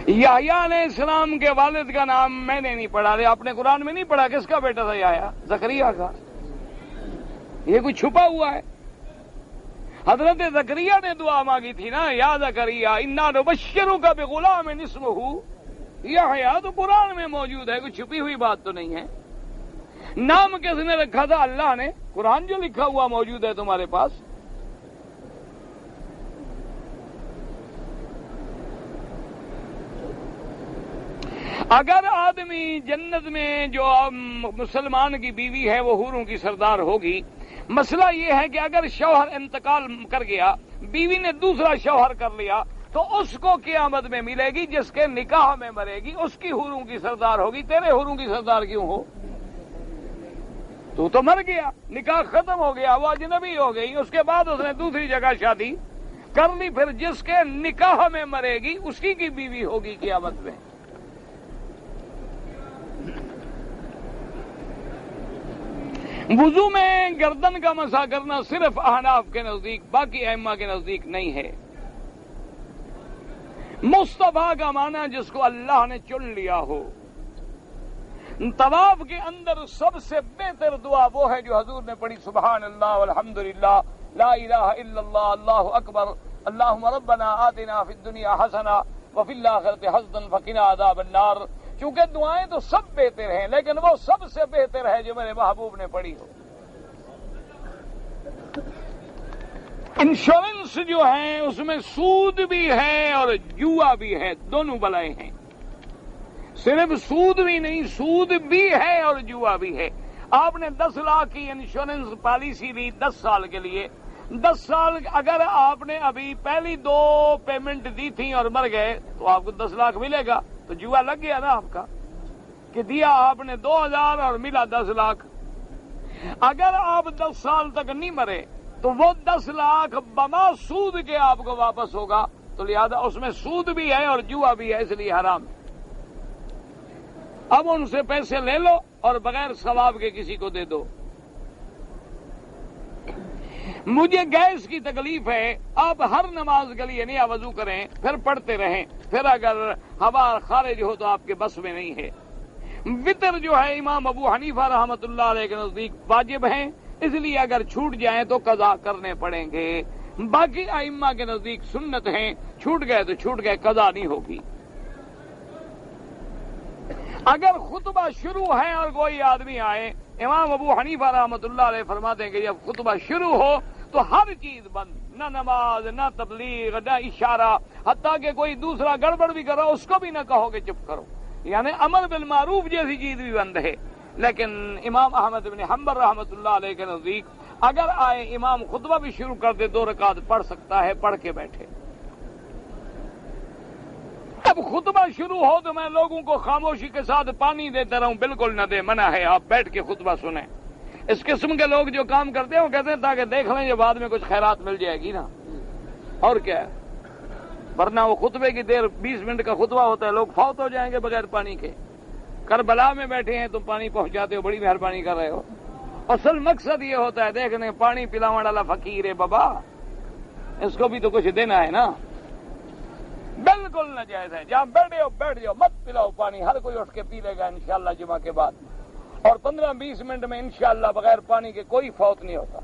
یحییٰ علیہ السلام کے والد کا نام میں نے نہیں پڑھا، آپ نے قرآن میں نہیں پڑھا؟ کس کا بیٹا تھا یحییٰ؟ زکریا کا. یہ کوئی چھپا ہوا ہے؟ حضرت زکریا نے دعا مانگی تھی نا، یا زکریا انا نبشرک بغلام اسمہ یحییٰ، تو قرآن میں موجود ہے، کوئی چھپی ہوئی بات تو نہیں ہے. نام کس نے رکھا تھا؟ اللہ نے. قرآن جو لکھا ہوا موجود ہے تمہارے پاس. اگر آدمی جنت میں جو مسلمان کی بیوی ہے وہ حوروں کی سردار ہوگی. مسئلہ یہ ہے کہ اگر شوہر انتقال کر گیا، بیوی نے دوسرا شوہر کر لیا، تو اس کو قیامت میں ملے گی جس کے نکاح میں مرے گی، اس کی حوروں کی سردار ہوگی. تیرے حوروں کی سردار کیوں ہو؟ تو مر گیا، نکاح ختم ہو گیا، وہ اجنبی ہو گئی. اس کے بعد اس نے دوسری جگہ شادی کر لی، پھر جس کے نکاح میں مرے گی اسی کی بیوی ہوگی قیامت میں. وضو میں گردن کا مسح کرنا صرف احناف کے نزدیک، باقی ائمہ کے نزدیک نہیں ہے. مصطفیٰ کا معنی جس کو اللہ نے چن لیا ہو. طواف کے اندر سب سے بہتر دعا وہ ہے جو حضور نے پڑھی، سبحان اللہ والحمدللہ لا الہ الا اللہ اللہ اکبر اللہم ربنا آتنا فی الدنیا حسنہ وفی الآخرۃ حسنہ وقنا عذاب النار. چونکہ دعائیں تو سب بہتر ہیں لیکن وہ سب سے بہتر ہے جو میرے محبوب نے پڑھی ہو. انشورنس جو ہے اس میں سود بھی ہے اور جوا بھی ہے، دونوں بلائیں ہیں. صرف سود بھی نہیں، سود بھی ہے اور جوا بھی ہے. آپ نے 10 لاکھ کی انشورنس پالیسی لی 10 سال کے لیے. 10 سال اگر آپ نے ابھی پہلی 2 پیمنٹ دی تھی اور مر گئے تو آپ کو 10 لاکھ ملے گا. تو جوا لگ گیا نا آپ کا، کہ دیا آپ نے 2000 اور ملا 10 لاکھ. اگر آپ 10 سال تک نہیں مرے تو وہ 10 لاکھ بما سود کے آپ کو واپس ہوگا. تو لہذا اس میں سود بھی ہے اور جوا بھی ہے، اس لیے حرام ہے. اب ان سے پیسے لے لو اور بغیر ثواب کے کسی کو دے دو. مجھے گیس کی تکلیف ہے، آپ ہر نماز کے لیے نیا وضو کریں پھر پڑھتے رہیں، پھر اگر ہوا خارج ہو تو آپ کے بس میں نہیں ہے. وطر جو ہے امام ابو حنیفہ رحمۃ اللہ علیہ کے نزدیک واجب ہیں، اس لیے اگر چھوٹ جائیں تو قضا کرنے پڑیں گے. باقی ائمہ کے نزدیک سنت ہیں، چھوٹ گئے تو چھوٹ گئے، قضا نہیں ہوگی. اگر خطبہ شروع ہے اور کوئی آدمی آئے، امام ابو حنیفہ رحمۃ اللہ علیہ فرماتے ہیں کہ جب خطبہ شروع ہو تو ہر چیز بند، نہ نماز، نہ تبلیغ، نہ اشارہ، حتیٰ کہ کوئی دوسرا گڑبڑ بھی کرو اس کو بھی نہ کہو کہ چپ کرو. یعنی امر بالمعروف جیسی چیز بھی بند ہے. لیکن امام احمد بن حنبل رحمۃ اللہ علیہ کے نزدیک اگر آئے امام خطبہ بھی شروع کر دے 2 رکعت پڑھ سکتا ہے، پڑھ کے بیٹھے. اب خطبہ شروع ہو تو میں لوگوں کو خاموشی کے ساتھ پانی دیتا رہوں، بالکل نہ دے، منع ہے. آپ بیٹھ کے خطبہ سنیں. اس قسم کے لوگ جو کام کرتے ہیں وہ کہتے ہیں تاکہ دیکھ لیں جو بعد میں کچھ خیرات مل جائے گی نا، اور کیا ہے. ورنہ وہ خطبے کی دیر 20 منٹ کا خطبہ ہوتا ہے، لوگ فوت ہو جائیں گے بغیر پانی کے. کربلا میں بیٹھے ہیں تم پانی پہنچاتے ہو، بڑی مہربانی کر رہے ہو. اصل مقصد یہ ہوتا ہے دیکھنے پانی پلانے والا فقیر ہے بابا، اس کو بھی تو کچھ دینا ہے نا. بالکل ناجائز ہے. جہاں بیٹھے ہو بیٹھ جاؤ، مت پلاؤ پانی. ہر کوئی اٹھ کے پی لے گا انشاءاللہ جمعہ کے بعد، اور 15-20 منٹ میں انشاءاللہ بغیر پانی کے کوئی فوت نہیں ہوتا.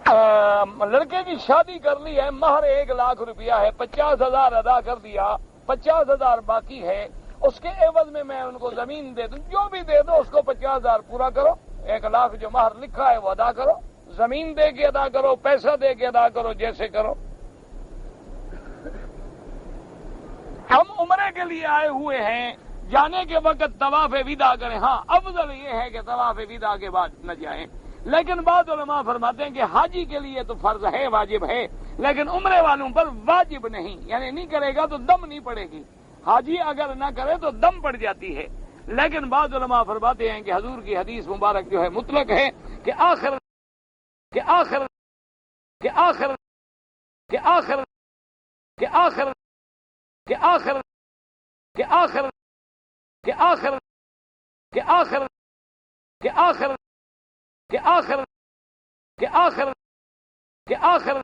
لڑکے کی شادی کر لی ہے، مہر 1,00,000 روپیہ ہے، 50,000 ادا کر دیا، 50,000 باقی ہے، اس کے عوض میں ان کو زمین دے دوں، جو بھی دے دو اس کو 50,000 پورا کرو، 1,00,000 جو مہر لکھا ہے وہ ادا کرو، زمین دے کے ادا کرو، پیسہ دے کے ادا کرو، جیسے کرو۔ ہم عمرے کے لیے آئے ہوئے ہیں، جانے کے وقت طواف ودا کریں، ہاں افضل یہ ہے کہ طواف ودا کے بعد نہ جائیں، لیکن بعض علماء فرماتے ہیں کہ حاجی کے لیے تو فرض ہے، واجب ہے، لیکن عمرے والوں پر واجب نہیں، یعنی نہیں کرے گا تو دم نہیں پڑے گی، حاجی اگر نہ کرے تو دم پڑ جاتی ہے، لیکن بعض علماء فرماتے ہیں کہ حضور کی حدیث مبارک جو ہے مطلق ہے کہ آخر کہ آخر کہ آخر کہ آخر کہ آخر کہ آخر کہ آخر کہ آخر کہ آخر کہ آخر کہ آخر کہ آخر کہ آخر